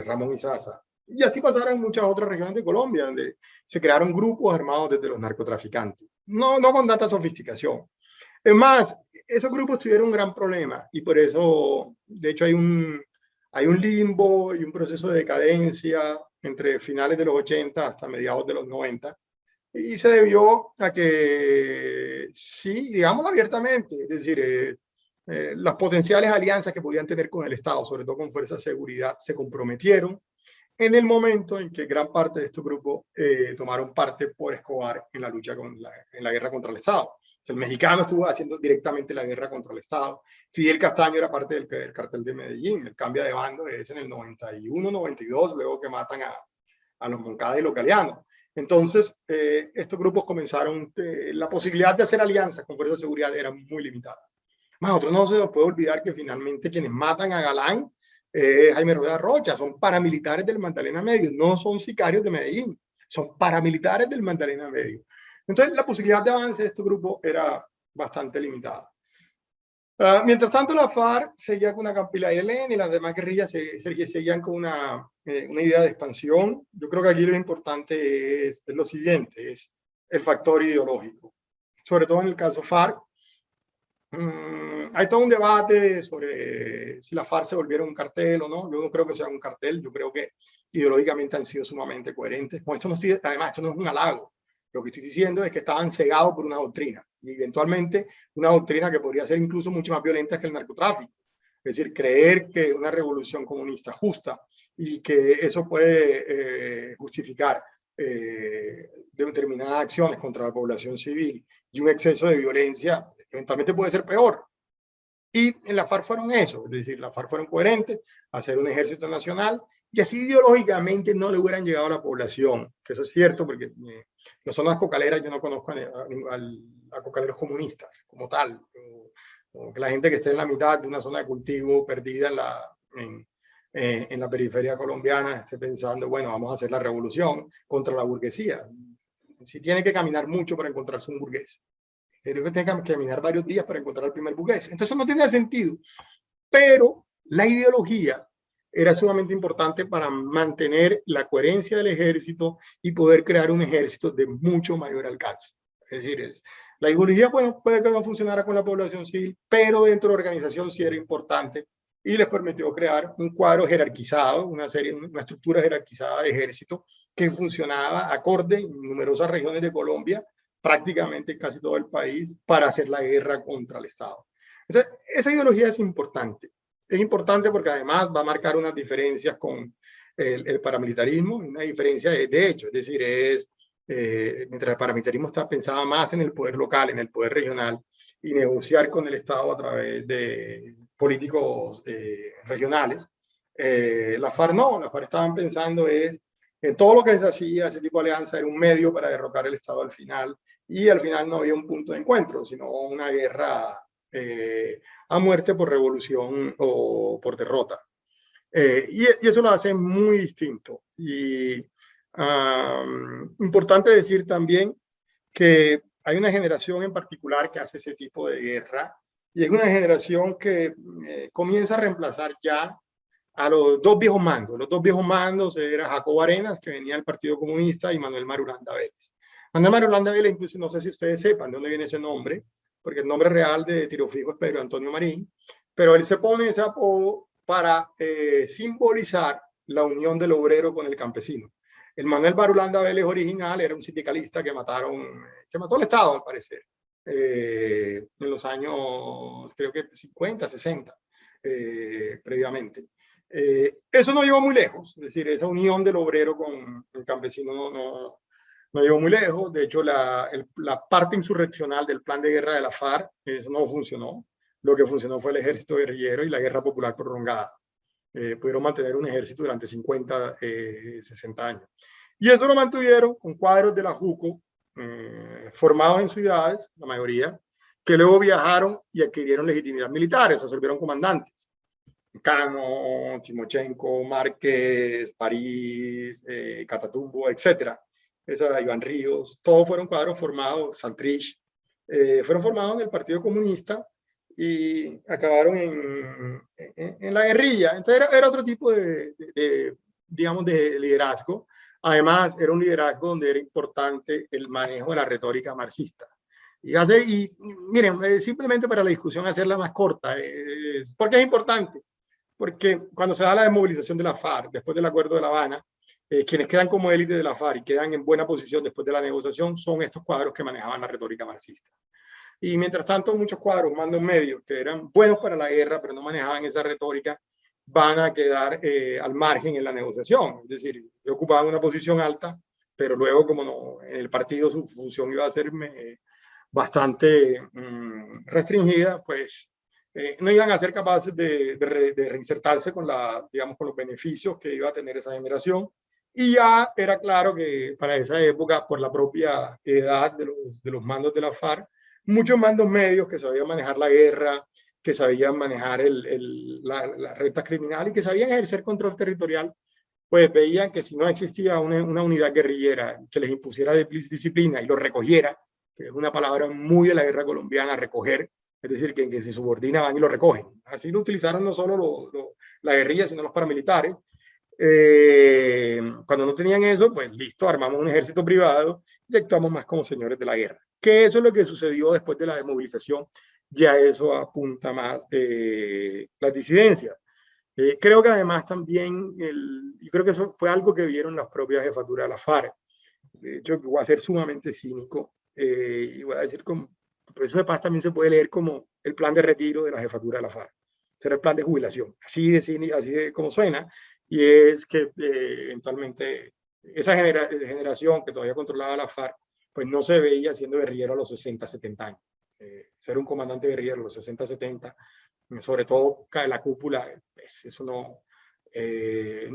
[SPEAKER 1] Ramón Izaza. Y así pasaron en muchas otras regiones de Colombia, donde se crearon grupos armados desde los narcotraficantes. No con tanta sofisticación. Es más, esos grupos tuvieron un gran problema y por eso, de hecho, hay un limbo y un proceso de decadencia entre finales de los 80 hasta mediados de los 90. Y se debió a que, sí, digamos abiertamente, es decir, las potenciales alianzas que podían tener con el Estado, sobre todo con fuerzas de seguridad, se comprometieron en el momento en que gran parte de estos grupos tomaron parte por Escobar en la lucha en la guerra contra el Estado. O sea, el mexicano estuvo haciendo directamente la guerra contra el Estado. Fidel Castaño era parte del cartel de Medellín. El cambio de bando es en el 91, 92, luego que matan a los Moncada y los Galeano. Entonces, estos grupos comenzaron, la posibilidad de hacer alianzas con fuerzas de seguridad era muy limitada. Más otro no se nos puede olvidar que finalmente quienes matan a Galán, Jaime Rueda Rocha, son paramilitares del Magdalena Medio, no son sicarios de Medellín, son paramilitares del Magdalena Medio. Entonces, la posibilidad de avance de este grupo era bastante limitada. Mientras tanto, la FARC seguía con una campila de ELN y las demás guerrillas seguían con una idea de expansión. Yo creo que aquí lo importante es lo siguiente, es el factor ideológico. Sobre todo en el caso FARC, hay todo un debate sobre si la FARC se volviera un cartel o no. Yo no creo que sea un cartel, yo creo que ideológicamente han sido sumamente coherentes. Con esto no estoy, además, esto no es un halago. Lo que estoy diciendo es que estaban cegados por una doctrina y eventualmente una doctrina que podría ser incluso mucho más violenta que el narcotráfico. Es decir, creer que una revolución comunista justa y que eso puede justificar determinadas acciones contra la población civil y un exceso de violencia eventualmente puede ser peor. Y en la FARC fueron eso, es decir, la FARC fueron coherentes, hacer un ejército nacional y así ideológicamente no le hubieran llegado a la población, que eso es cierto porque no son las cocaleras, yo no conozco a cocaleros comunistas como tal, o que la gente que esté en la mitad de una zona de cultivo perdida en la periferia colombiana esté pensando, bueno, vamos a hacer la revolución contra la burguesía. Si tiene que caminar mucho para encontrarse un burgués. Creo que tiene que caminar varios días para encontrar el primer burgués. Entonces no tiene sentido. Pero La ideología era sumamente importante para mantener la coherencia del ejército y poder crear un ejército de mucho mayor alcance. Es decir, la ideología, bueno, puede que no funcionara con la población civil, pero dentro de la organización sí era importante y les permitió crear un cuadro jerarquizado, una estructura jerarquizada de ejército que funcionaba acorde en numerosas regiones de Colombia, prácticamente casi todo el país, para hacer la guerra contra el Estado. Entonces, esa ideología es importante. Es importante porque además va a marcar unas diferencias con el paramilitarismo, una diferencia de hecho, es decir, mientras el paramilitarismo pensaba más en el poder local, en el poder regional, y negociar con el Estado a través de políticos regionales, la FARC no, la FARC estaban pensando en todo lo que se hacía, ese tipo de alianza era un medio para derrocar el Estado al final, y al final no había un punto de encuentro, sino una guerra a muerte por revolución o por derrota. Y eso lo hace muy distinto. Y importante decir también que hay una generación en particular que hace ese tipo de guerra, y es una generación que comienza a reemplazar ya a los dos viejos mandos. Los dos viejos mandos era Jacobo Arenas, que venía del Partido Comunista, y Manuel Marulanda Vélez. Manuel Marulanda Vélez, incluso no sé si ustedes sepan de dónde viene ese nombre, porque el nombre real de Tiro Fijo es Pedro Antonio Marín, pero él se pone ese apodo para simbolizar la unión del obrero con el campesino. El Manuel Marulanda Vélez original era un sindicalista que mató al Estado, al parecer, en los años, creo que 50, 60, previamente. Eso no llegó muy lejos, es decir, esa unión del obrero con el campesino no llegó muy lejos. De hecho, la parte insurreccional del plan de guerra de la FARC, eso no funcionó. Lo que funcionó fue el ejército guerrillero y la guerra popular prolongada. Pudieron mantener un ejército durante 50, 60 años. Y eso lo mantuvieron con cuadros de la JUCO, formados en ciudades, la mayoría, que luego viajaron y adquirieron legitimidad militar, se volvieron comandantes. Cano, Timochenko, Márquez, París, Catatumbo, etc. Iván Ríos, todos fueron cuadros formados, Santrich, fueron formados en el Partido Comunista y acabaron en la guerrilla. Entonces era otro tipo digamos, de liderazgo. Además, era un liderazgo donde era importante el manejo de la retórica marxista. Y miren, simplemente para la discusión hacerla más corta, ¿por qué es importante? Porque cuando se da la desmovilización de la FARC, después del Acuerdo de La Habana, quienes quedan como élite de la FARC y quedan en buena posición después de la negociación son estos cuadros que manejaban la retórica marxista. Y mientras tanto, muchos cuadros, mandos medios, que eran buenos para la guerra, pero no manejaban esa retórica, van a quedar al margen en la negociación. Es decir, ocupaban una posición alta, pero luego, como no, en el partido su función iba a ser bastante restringida, pues no iban a ser capaces de reinsertarse con, digamos, con los beneficios que iba a tener esa generación. Y ya era claro que para esa época, por la propia edad de los mandos de la FARC, muchos mandos medios que sabían manejar la guerra, que sabían manejar la recta criminal y que sabían ejercer control territorial, pues veían que si no existía una unidad guerrillera que les impusiera disciplina y los recogiera, que es una palabra muy de la guerra colombiana, recoger, es decir, que se subordina, van y lo recogen. Así lo utilizaron no solo la guerrilla, sino los paramilitares. Cuando no tenían eso, pues listo, armamos un ejército privado y actuamos más como señores de la guerra. Que eso es lo que sucedió después de la desmovilización, ya eso apunta más las disidencias. Creo que además también, y creo que eso fue algo que vieron las propias jefaturas de la FARC. De hecho, voy a ser sumamente cínico y voy a decir, por eso de paz también se puede leer como el plan de retiro de la jefatura de la FARC. Será el plan de jubilación, así de como suena, y es que eventualmente esa generación que todavía controlaba la FARC, pues no se veía siendo guerrillero a los 60, 70 años. Ser un comandante guerrillero a los 60, 70, sobre todo la cúpula, pues eso no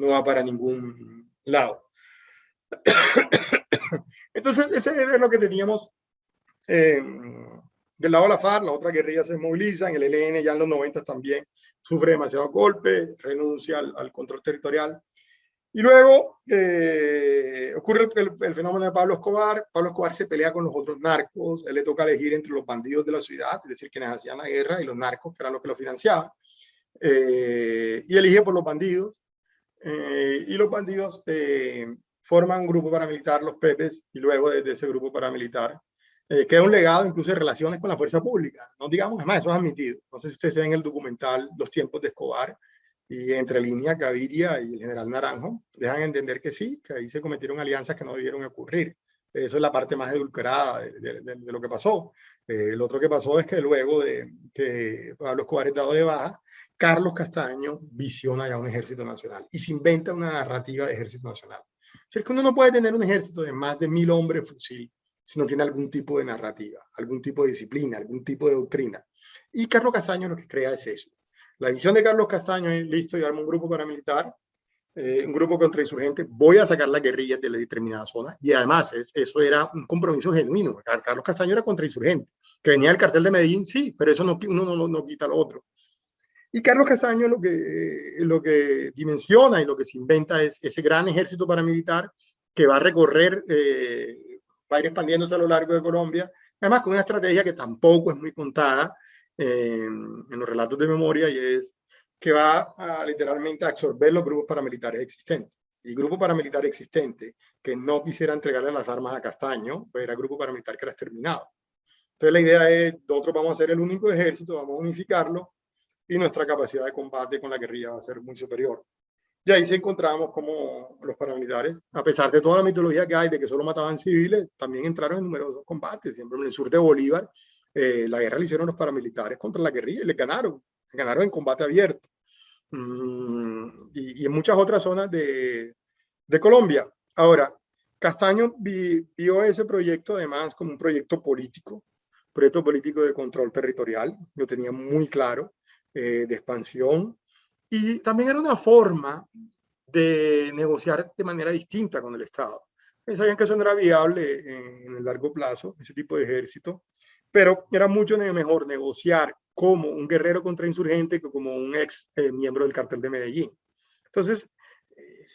[SPEAKER 1] va para ningún lado. Entonces, ese era lo que teníamos del lado de la FARC. La otra guerrilla se moviliza, en el ELN ya en los 90 también sufre demasiados golpes, renuncia al control territorial. Y luego ocurre el fenómeno de Pablo Escobar. Pablo Escobar se pelea con los otros narcos, él le toca elegir entre los bandidos de la ciudad, es decir, quienes hacían la guerra, y los narcos, que eran los que lo financiaban. y elige por los bandidos, y los bandidos forman un grupo paramilitar, los Pepes, y luego de ese grupo paramilitar queda un legado incluso de relaciones con la fuerza pública. No digamos, además, eso es admitido. No sé si ustedes ven el documental Los tiempos de Escobar, y entre línea Gaviria y el general Naranjo dejan entender que sí, que ahí se cometieron alianzas que no debieron ocurrir. Eso es la parte más edulcorada de lo que pasó. Lo otro que pasó es que luego de que Pablo Escobar es dado de baja, Carlos Castaño visiona ya un ejército nacional y se inventa una narrativa de ejército nacional. O sea, es que uno no puede tener un ejército de más de 1000 hombres fusil si no tiene algún tipo de narrativa, algún tipo de disciplina, algún tipo de doctrina. Y Carlos Castaño lo que crea es eso. La visión de Carlos Castaño es, listo, yo armo un grupo paramilitar, un grupo contrainsurgente, voy a sacar las guerrillas de la determinada zona, y además eso era un compromiso genuino. Carlos Castaño era contrainsurgente, que venía del cartel de Medellín, sí, pero eso no, uno no quita lo otro. Y Carlos Castaño lo que dimensiona y lo que se inventa es ese gran ejército paramilitar que va a recorrer, va a ir expandiéndose a lo largo de Colombia, además con una estrategia que tampoco es muy contada en los relatos de memoria, y es que va a literalmente a absorber los grupos paramilitares existentes. Y el grupo paramilitar existente que no quisiera entregarle las armas a Castaño, pues era el grupo paramilitar que era exterminado. Entonces la idea es, nosotros vamos a ser el único ejército, vamos a unificarlo, y nuestra capacidad de combate con la guerrilla va a ser muy superior. Y ahí se encontramos como los paramilitares, a pesar de toda la mitología que hay de que solo mataban civiles, también entraron en numerosos combates. Siempre en el sur de Bolívar, la guerra la hicieron los paramilitares contra la guerrilla y les ganaron en combate abierto. Y en muchas otras zonas de Colombia. Ahora, Castaño vio ese proyecto además como un proyecto político de control territorial, lo tenía muy claro, de expansión, y también era una forma de negociar de manera distinta con el Estado. Sabían que eso no era viable en el largo plazo, ese tipo de ejército, pero era mucho mejor negociar como un guerrero contrainsurgente que como un ex miembro del cartel de Medellín. Entonces,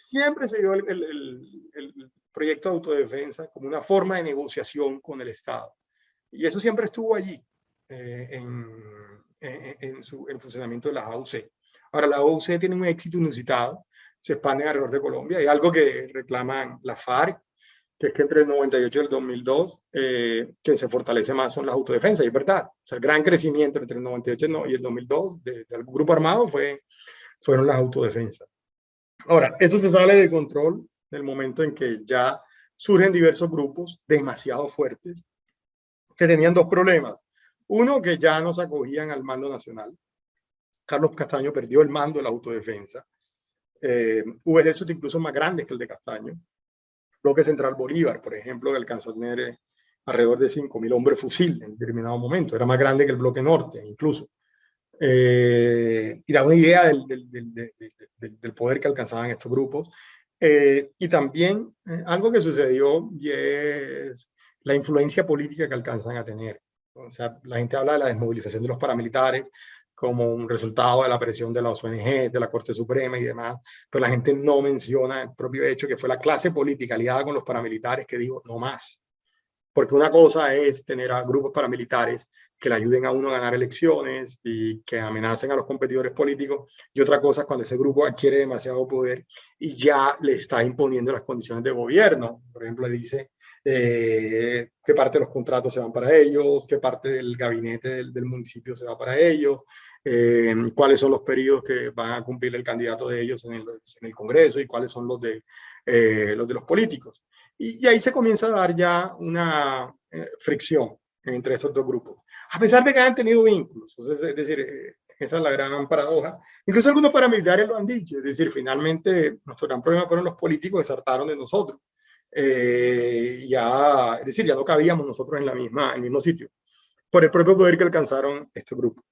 [SPEAKER 1] siempre se dio el proyecto de autodefensa como una forma de negociación con el Estado. Y eso siempre estuvo allí en el funcionamiento de la AUC. Ahora, la AUC tiene un éxito inusitado, se expande alrededor de Colombia. Hay algo que reclaman la FARC, que es que entre el 98 y el 2002, que se fortalece más son las autodefensas, y es verdad. O sea, el gran crecimiento entre el 98 y el 2002 del grupo armado fueron las autodefensas. Ahora, eso se sale de control en el momento en que ya surgen diversos grupos demasiado fuertes que tenían dos problemas. Uno, que ya no se acogían al mando nacional. Carlos Castaño perdió el mando de la autodefensa. Hubo ejércitos incluso más grandes que el de Castaño. Bloque Central Bolívar, por ejemplo, que alcanzó a tener alrededor de 5.000 hombres fusil en determinado momento. Era más grande que el Bloque Norte, incluso. Y da una idea del poder que alcanzaban estos grupos. Y también algo que sucedió, y es la influencia política que alcanzan a tener. O sea, la gente habla de la desmovilización de los paramilitares como un resultado de la presión de las ONG, de la Corte Suprema y demás, pero la gente no menciona el propio hecho que fue la clase política aliada con los paramilitares que dijo no más. Porque una cosa es tener a grupos paramilitares que le ayuden a uno a ganar elecciones y que amenacen a los competidores políticos, y otra cosa es cuando ese grupo adquiere demasiado poder y ya le está imponiendo las condiciones de gobierno. Por ejemplo, le dice qué parte de los contratos se van para ellos, qué parte del gabinete del municipio se va para ellos, cuáles son los periodos que van a cumplir el candidato de ellos en el Congreso y cuáles son los de los políticos. Y ahí se comienza a dar ya una fricción entre esos dos grupos, a pesar de que han tenido vínculos. Entonces, es decir, esa es la gran paradoja. Incluso algunos paramilitares lo han dicho, es decir, finalmente nuestro gran problema fueron los políticos que se hartaron de nosotros. Es decir, ya no cabíamos nosotros en el mismo sitio, por el propio poder que alcanzaron este grupo.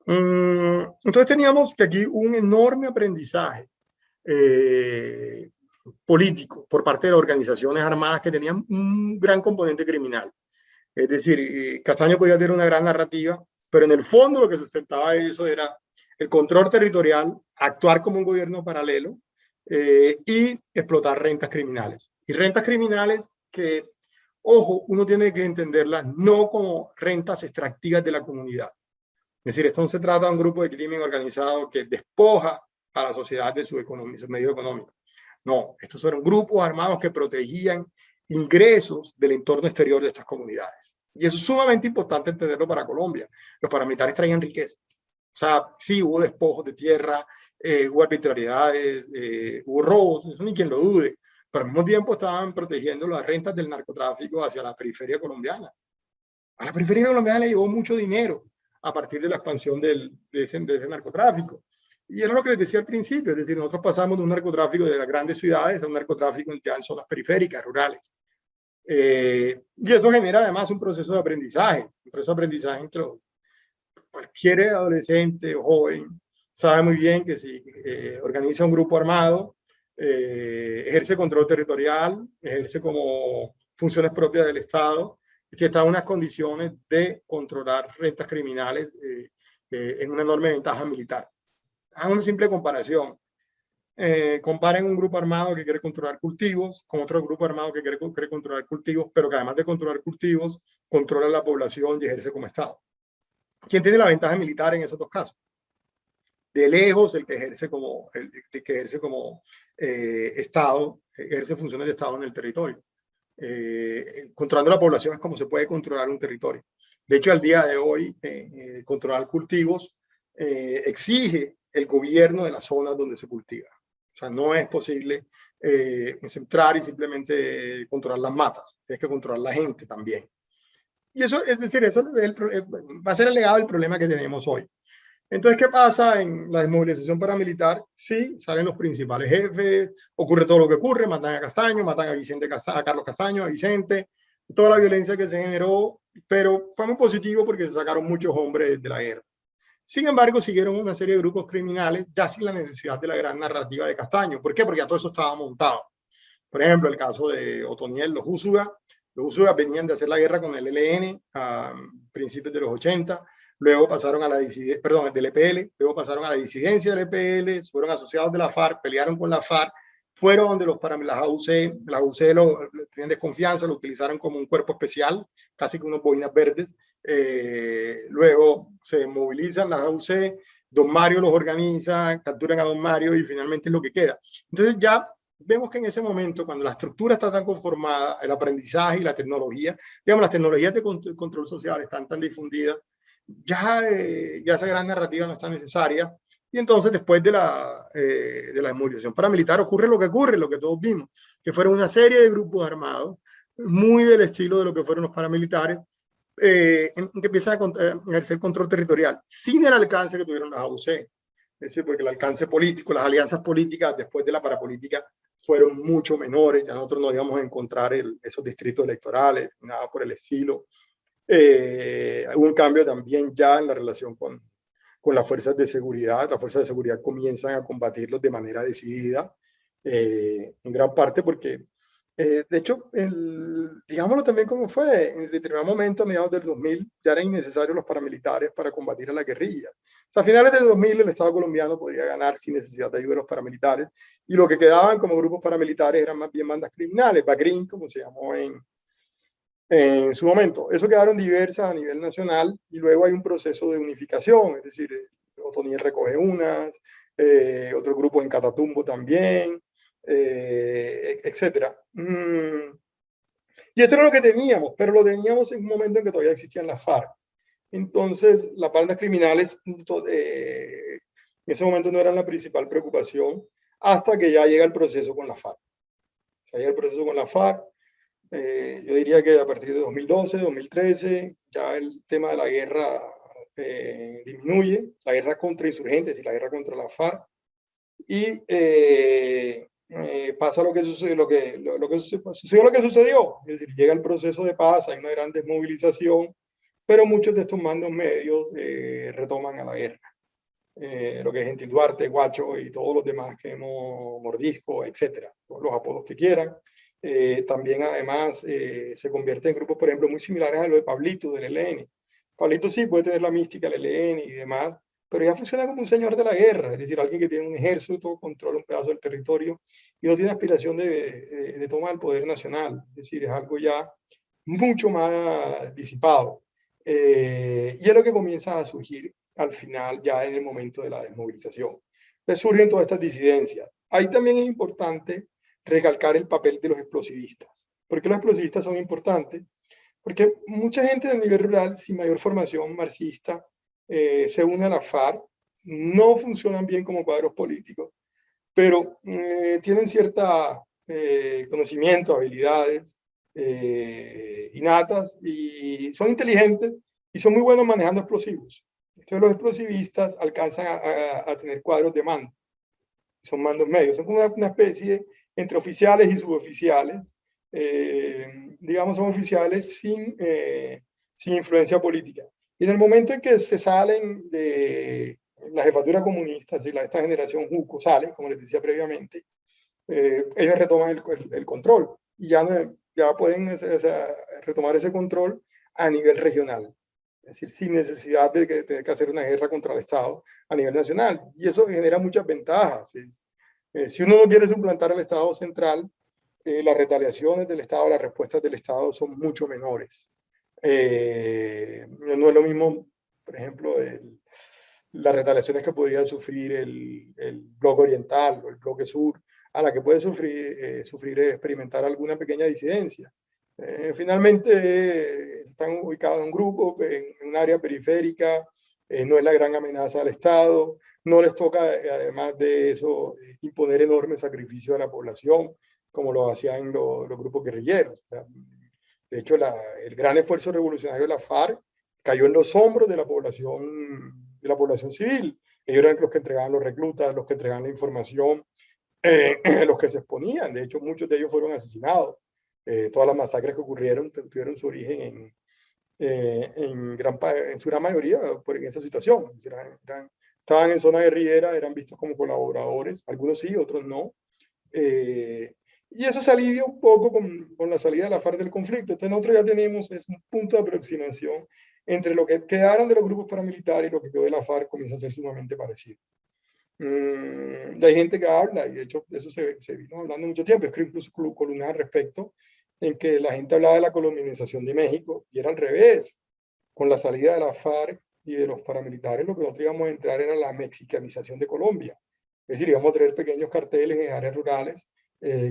[SPEAKER 1] Entonces teníamos que aquí un enorme aprendizaje político por parte de las organizaciones armadas que tenían un gran componente criminal. Es decir, Castaño podía tener una gran narrativa, pero en el fondo lo que sustentaba eso era el control territorial, actuar como un gobierno paralelo y explotar rentas criminales. Y rentas criminales que, ojo, uno tiene que entenderlas no como rentas extractivas de la comunidad, Es decir, esto no se trata de un grupo de crimen organizado que despoja a la sociedad de su medio económico. No, estos fueron grupos armados que protegían ingresos del entorno exterior de estas comunidades. Y eso es sumamente importante entenderlo para Colombia. Los paramilitares traían riqueza. O sea, sí, hubo despojos de tierra, hubo arbitrariedades, hubo robos, eso ni quien lo dude, pero al mismo tiempo estaban protegiendo las rentas del narcotráfico hacia la periferia colombiana. A la periferia colombiana le llevó mucho dinero a partir de la expansión de ese narcotráfico. Y era lo que les decía al principio, es decir, nosotros pasamos de un narcotráfico de las grandes ciudades a un narcotráfico en zonas periféricas, rurales. Y eso genera además un proceso de aprendizaje, entre cualquier adolescente o joven sabe muy bien que si organiza un grupo armado, ejerce control territorial, ejerce como funciones propias del Estado, que está en unas condiciones de controlar rentas criminales en una enorme ventaja militar. Hagan una simple comparación. Comparen un grupo armado que quiere controlar cultivos con otro grupo armado que quiere controlar cultivos, pero que además de controlar cultivos, controla la población y ejerce como Estado. ¿Quién tiene la ventaja militar en esos dos casos? De lejos, el que ejerce como, Estado, ejerce funciones de Estado en el territorio. Controlando la población es como se puede controlar un territorio. De hecho, al día de hoy, controlar cultivos exige el gobierno de las zonas donde se cultiva. O sea, no es posible entrar y simplemente controlar las matas. Tienes que controlar la gente también. Y eso, es decir, eso va a ser el legado del problema que tenemos hoy. Entonces, ¿qué pasa en la desmovilización paramilitar? Sí, salen los principales jefes, ocurre todo lo que ocurre, matan a Castaño, matan a Carlos Castaño, a Vicente, toda la violencia que se generó, pero fue muy positivo porque se sacaron muchos hombres de la guerra. Sin embargo, siguieron una serie de grupos criminales ya sin la necesidad de la gran narrativa de Castaño. ¿Por qué? Porque ya todo eso estaba montado. Por ejemplo, el caso de Otoniel, los Úsuga venían de hacer la guerra con el ELN a principios de los 80, luego pasaron a la disidencia, perdón, del EPL, luego pasaron a la disidencia del EPL, fueron asociados de la FARC, pelearon con la FARC, fueron donde las AUC tenían desconfianza, lo utilizaron como un cuerpo especial, casi con unos boinas verdes. Luego se movilizan las AUC, Don Mario los organiza, capturan a Don Mario y finalmente es lo que queda. Entonces ya vemos que en ese momento, cuando la estructura está tan conformada, el aprendizaje y la tecnología, digamos, las tecnologías de control social están tan difundidas, ya esa gran narrativa no está necesaria. Y entonces, después de la desmovilización paramilitar, ocurre lo que todos vimos, que fueron una serie de grupos armados, muy del estilo de lo que fueron los paramilitares, que empiezan a ejercer control territorial, sin el alcance que tuvieron las AUC. Es decir, porque el alcance político, las alianzas políticas después de la parapolítica fueron mucho menores, ya nosotros no íbamos a encontrar esos distritos electorales, nada por el estilo. Hubo un cambio también ya en la relación con las fuerzas de seguridad. Las fuerzas de seguridad comienzan a combatirlos de manera decidida, en gran parte porque, de hecho, digámoslo también como fue, en determinado momento, a mediados del 2000, ya eran innecesarios los paramilitares para combatir a la guerrilla. O sea, a finales del 2000 el Estado colombiano podría ganar sin necesidad de ayuda de los paramilitares, y lo que quedaban como grupos paramilitares eran más bien bandas criminales, BACRIM, como se llamó en su momento. Eso quedaron diversas a nivel nacional y luego hay un proceso de unificación, es decir, Otoniel recoge unas, otros grupos en Catatumbo también, etcétera. Y eso era lo que teníamos, pero lo teníamos en un momento en que todavía existían las FARC. Entonces, las bandas criminales en ese momento no eran la principal preocupación hasta que ya llega el proceso con la FARC. O sea, llega el proceso con la FARC. Yo diría que a partir de 2012, 2013, ya el tema de la guerra disminuye, la guerra contra insurgentes y la guerra contra la FARC, y pasa lo que sucedió, lo que sucedió, es decir, llega el proceso de paz, hay una gran desmovilización, pero muchos de estos mandos medios retoman a la guerra. Lo que es Gentil Duarte, Guacho y todos los demás que hemos, Mordisco, etcétera, todos los apodos que quieran. También además se convierte en grupos, por ejemplo, muy similares a lo de Pablito del ELN. Pablito sí puede tener la mística del ELN y demás, pero ya funciona como un señor de la guerra, es decir, alguien que tiene un ejército, controla un pedazo del territorio y no tiene aspiración de tomar el poder nacional, es decir, es algo ya mucho más disipado. Y es lo que comienza a surgir al final, ya en el momento de la desmovilización. Entonces surgen todas estas disidencias. Ahí también es importante recalcar el papel de los explosivistas. ¿Por qué los explosivistas son importantes? Porque mucha gente del nivel rural, sin mayor formación marxista, se une a la FARC, no funcionan bien como cuadros políticos, pero tienen cierta conocimiento, habilidades innatas, y son inteligentes y son muy buenos manejando explosivos. Entonces los explosivistas alcanzan a tener cuadros de mando, son mandos medios, son como una especie entre oficiales y suboficiales. Digamos, son oficiales sin influencia política. Y en el momento en que se salen de la jefatura comunista, si esta generación Juco sale, como les decía previamente, ellos retoman el control y ya pueden retomar ese control a nivel regional. Es decir, sin necesidad de tener que hacer una guerra contra el Estado a nivel nacional. Y eso genera muchas ventajas. Si uno no quiere suplantar al Estado central, las retaliaciones del Estado, las respuestas del Estado son mucho menores. No es lo mismo, por ejemplo, las retaliaciones que podría sufrir el bloque oriental o el bloque sur, a la que puede sufrir experimentar alguna pequeña disidencia. Finalmente están ubicados en un grupo, en un área periférica, no es la gran amenaza al Estado, no les toca, además de eso, imponer enormes sacrificios a la población, como lo hacían los grupos guerrilleros. O sea, de hecho, el gran esfuerzo revolucionario de la FARC cayó en los hombros de la población civil. Ellos eran los que entregaban los reclutas, los que entregaban la información, los que se exponían. De hecho, muchos de ellos fueron asesinados. Todas las masacres que ocurrieron tuvieron su origen en su gran mayoría en esa situación. Estaban en zona guerrillera, eran vistos como colaboradores, algunos sí, otros no. Y eso se alivia un poco con la salida de la FARC del conflicto. Entonces nosotros ya tenemos un punto de aproximación entre lo que quedaron de los grupos paramilitares y lo que quedó de la FARC, comienza a ser sumamente parecido. Hay gente que habla, y de hecho de eso se vino hablando mucho tiempo, escribo incluso columnas al respecto, en que la gente hablaba de la colombianización de México, y era al revés. Con la salida de la FARC y de los paramilitares, lo que nosotros íbamos a entrar era la mexicanización de Colombia. Es decir, íbamos a tener pequeños carteles en áreas rurales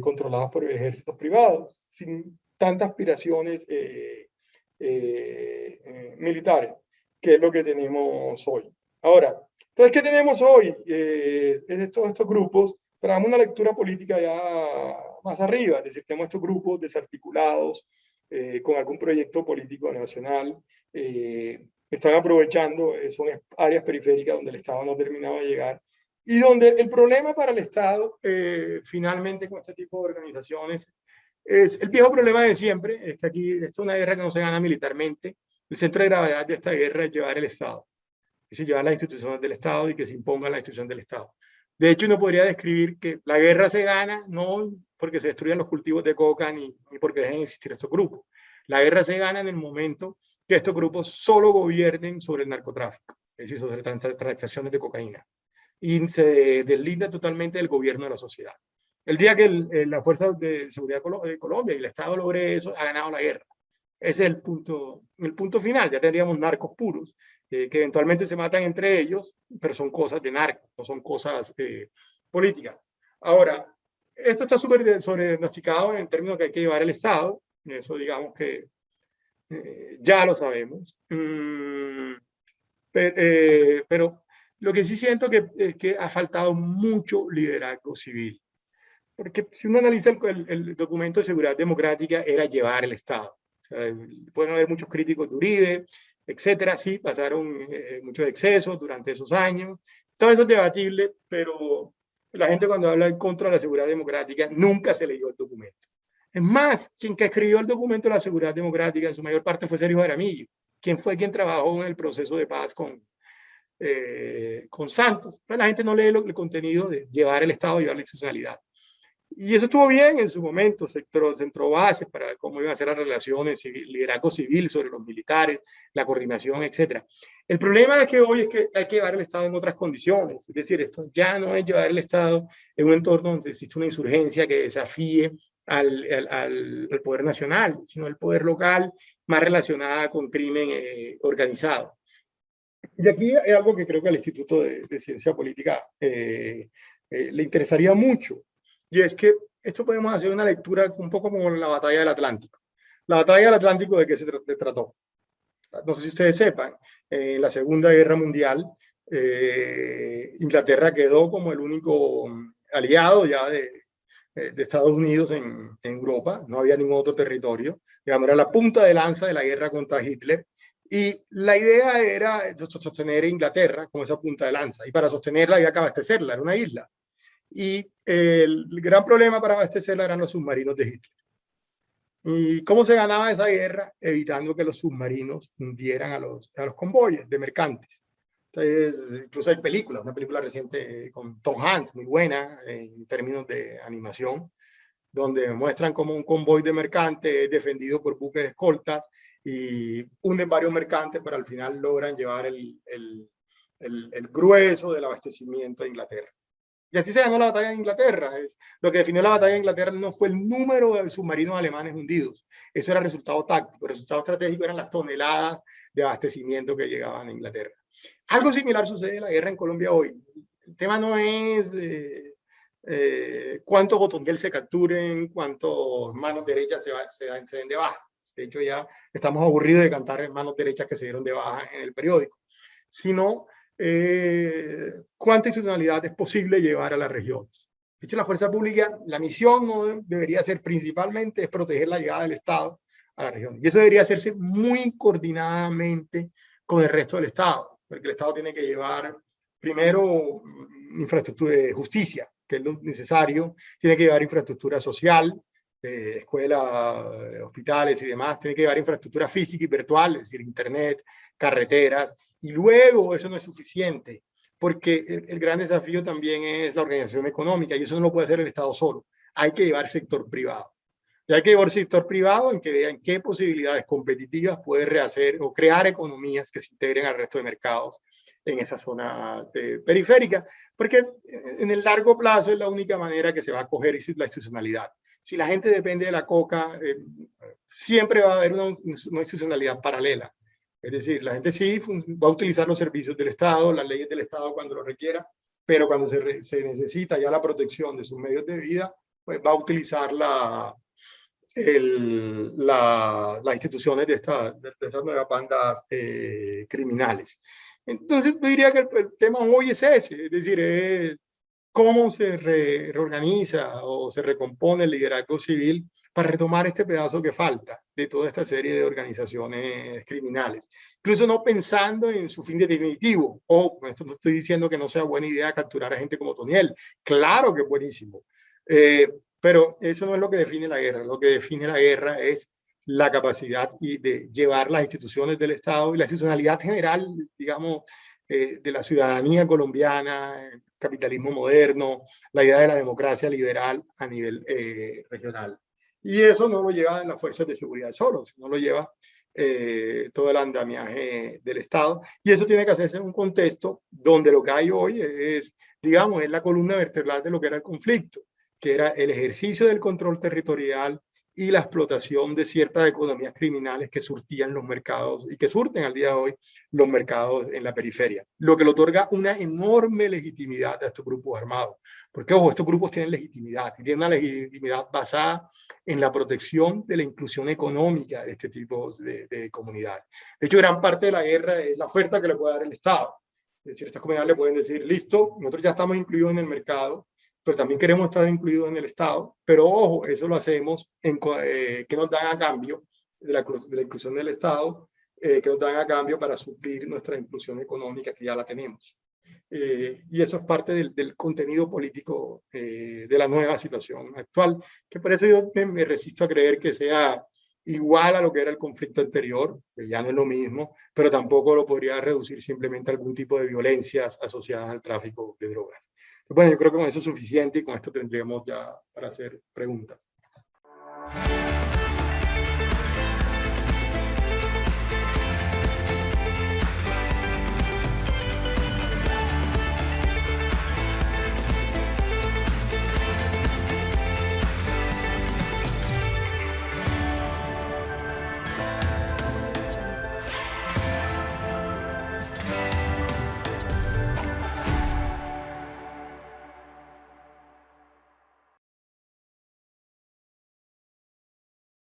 [SPEAKER 1] controlados por ejércitos privados, sin tantas aspiraciones militares, que es lo que tenemos hoy. Ahora, entonces, ¿qué tenemos hoy? Todos estos grupos, pero damos una lectura política ya más arriba, es decir, tenemos estos grupos desarticulados con algún proyecto político nacional, están aprovechando, son áreas periféricas donde el Estado no terminaba de llegar, y donde el problema para el Estado, finalmente, con este tipo de organizaciones, es el viejo problema de siempre, es que aquí esto es una guerra que no se gana militarmente, el centro de gravedad de esta guerra es llevar el Estado, es decir, llevar las instituciones del Estado y que se imponga la institución del Estado. De hecho, uno podría describir que la guerra se gana no porque se destruyan los cultivos de coca ni porque dejen de existir estos grupos. La guerra se gana en el momento que estos grupos solo gobiernen sobre el narcotráfico, es decir, sobre transacciones de cocaína, y se deslinda totalmente del gobierno de la sociedad. El día que la Fuerza de Seguridad de Colombia y el Estado logre eso, ha ganado la guerra. Ese es el punto final. Ya tendríamos narcos puros, que eventualmente se matan entre ellos, pero son cosas de narcos, no son cosas políticas. Ahora, esto está súper sobrediagnosticado en términos que hay que llevar el Estado, eso digamos que ya lo sabemos, pero lo que sí siento es que ha faltado mucho liderazgo civil, porque si uno analiza el documento de seguridad democrática, era llevar el Estado. O sea, pueden haber muchos críticos de Uribe, etcétera, sí, pasaron muchos excesos durante esos años, todo eso es debatible, pero la gente cuando habla en contra de la seguridad democrática nunca se leyó el documento. Es más, quien que escribió el documento de la seguridad democrática en su mayor parte fue Sergio Jaramillo, quien fue quien trabajó en el proceso de paz con Santos. Pero la gente no lee el contenido de llevar el Estado, llevar la institucionalidad. Y eso estuvo bien en su momento, sentó bases para cómo iban a ser las relaciones, liderazgo civil sobre los militares, la coordinación, etc. El problema es que hoy es que hay que llevar el Estado en otras condiciones, es decir, esto ya no es llevar el Estado en un entorno donde existe una insurgencia que desafíe al poder nacional, sino el poder local más relacionada con crimen organizado. Y aquí hay algo que creo que al Instituto de Ciencia Política le interesaría mucho, y es que esto podemos hacer una lectura un poco como la batalla del Atlántico. La batalla del Atlántico, ¿de qué se trató? No sé si ustedes sepan, en la Segunda Guerra Mundial, Inglaterra quedó como el único aliado ya de Estados Unidos en Europa, no había ningún otro territorio, digamos, era la punta de lanza de la guerra contra Hitler, y la idea era sostener a Inglaterra como esa punta de lanza, y para sostenerla había que abastecerla, era una isla, y el gran problema para abastecerla eran los submarinos de Hitler. ¿Y cómo se ganaba esa guerra? Evitando que los submarinos hundieran a los convoyes de mercantes. Entonces, incluso hay películas, una película reciente con Tom Hanks, muy buena en términos de animación, donde muestran cómo un convoy de mercantes es defendido por buques escoltas y hunden varios mercantes, pero al final logran llevar el grueso del abastecimiento a Inglaterra. Y así se ganó la batalla de Inglaterra. Lo que definió la batalla de Inglaterra no fue el número de submarinos alemanes hundidos. Eso era resultado táctico. El resultado estratégico eran las toneladas de abastecimiento que llegaban a Inglaterra. Algo similar sucede en la guerra en Colombia hoy. El tema no es cuántos Hotondel se capturen, cuántos manos derechas se den de baja. De hecho, ya estamos aburridos de cantar manos derechas que se dieron de baja en el periódico, sino cuánta institucionalidad es posible llevar a las regiones. De hecho, la fuerza pública, la misión no debería ser principalmente es proteger la llegada del Estado a la región. Y eso debería hacerse muy coordinadamente con el resto del Estado, porque el Estado tiene que llevar primero infraestructura de justicia, que es lo necesario, tiene que llevar infraestructura social, escuelas, hospitales y demás, tiene que llevar infraestructura física y virtual, es decir, internet, carreteras, y luego eso no es suficiente, porque el gran desafío también es la organización económica, y eso no lo puede hacer el Estado solo, hay que llevar sector privado. Y hay que llevar sector privado en que vean qué posibilidades competitivas puede rehacer o crear economías que se integren al resto de mercados en esa zona periférica, porque en el largo plazo es la única manera que se va a coger la institucionalidad. Si la gente depende de la coca, siempre va a haber una institucionalidad paralela. Es decir, la gente sí va a utilizar los servicios del Estado, las leyes del Estado cuando lo requiera, pero cuando se necesita ya la protección de sus medios de vida, pues va a utilizar las instituciones de estas nuevas bandas criminales. Entonces, yo diría que el tema hoy es ese, es decir, cómo se reorganiza o se recompone el liderazgo civil para retomar este pedazo que falta de toda esta serie de organizaciones criminales. Incluso no pensando en su fin definitivo. Con esto no estoy diciendo que no sea buena idea capturar a gente como Toniel. Claro que es buenísimo. Pero eso no es lo que define la guerra. Lo que define la guerra es la capacidad de llevar las instituciones del Estado y la institucionalidad general, digamos, de la ciudadanía colombiana, el capitalismo moderno, la idea de la democracia liberal a nivel regional. Y eso no lo lleva las fuerzas de seguridad solo, sino lo lleva todo el andamiaje del Estado. Y eso tiene que hacerse en un contexto donde lo que hay hoy es, digamos, es la columna vertebral de lo que era el conflicto, que era el ejercicio del control territorial y la explotación de ciertas economías criminales que surtían los mercados y que surten al día de hoy los mercados en la periferia, lo que le otorga una enorme legitimidad a estos grupos armados. Porque, ojo, estos grupos tienen legitimidad y tienen una legitimidad basada en la protección de la inclusión económica de este tipo de comunidades. De hecho, gran parte de la guerra es la oferta que le puede dar el Estado. Es decir, estas comunidades le pueden decir, listo, nosotros ya estamos incluidos en el mercado, pues también queremos estar incluidos en el Estado, pero ojo, eso lo hacemos que nos dan a cambio de la inclusión del Estado, que nos dan a cambio para suplir nuestra inclusión económica que ya la tenemos. Y eso es parte del contenido político de la nueva situación actual, que por eso yo me resisto a creer que sea igual a lo que era el conflicto anterior, que ya no es lo mismo, pero tampoco lo podría reducir simplemente a algún tipo de violencias asociadas al tráfico de drogas. Bueno, yo creo que con eso es suficiente y con esto tendríamos ya para hacer preguntas.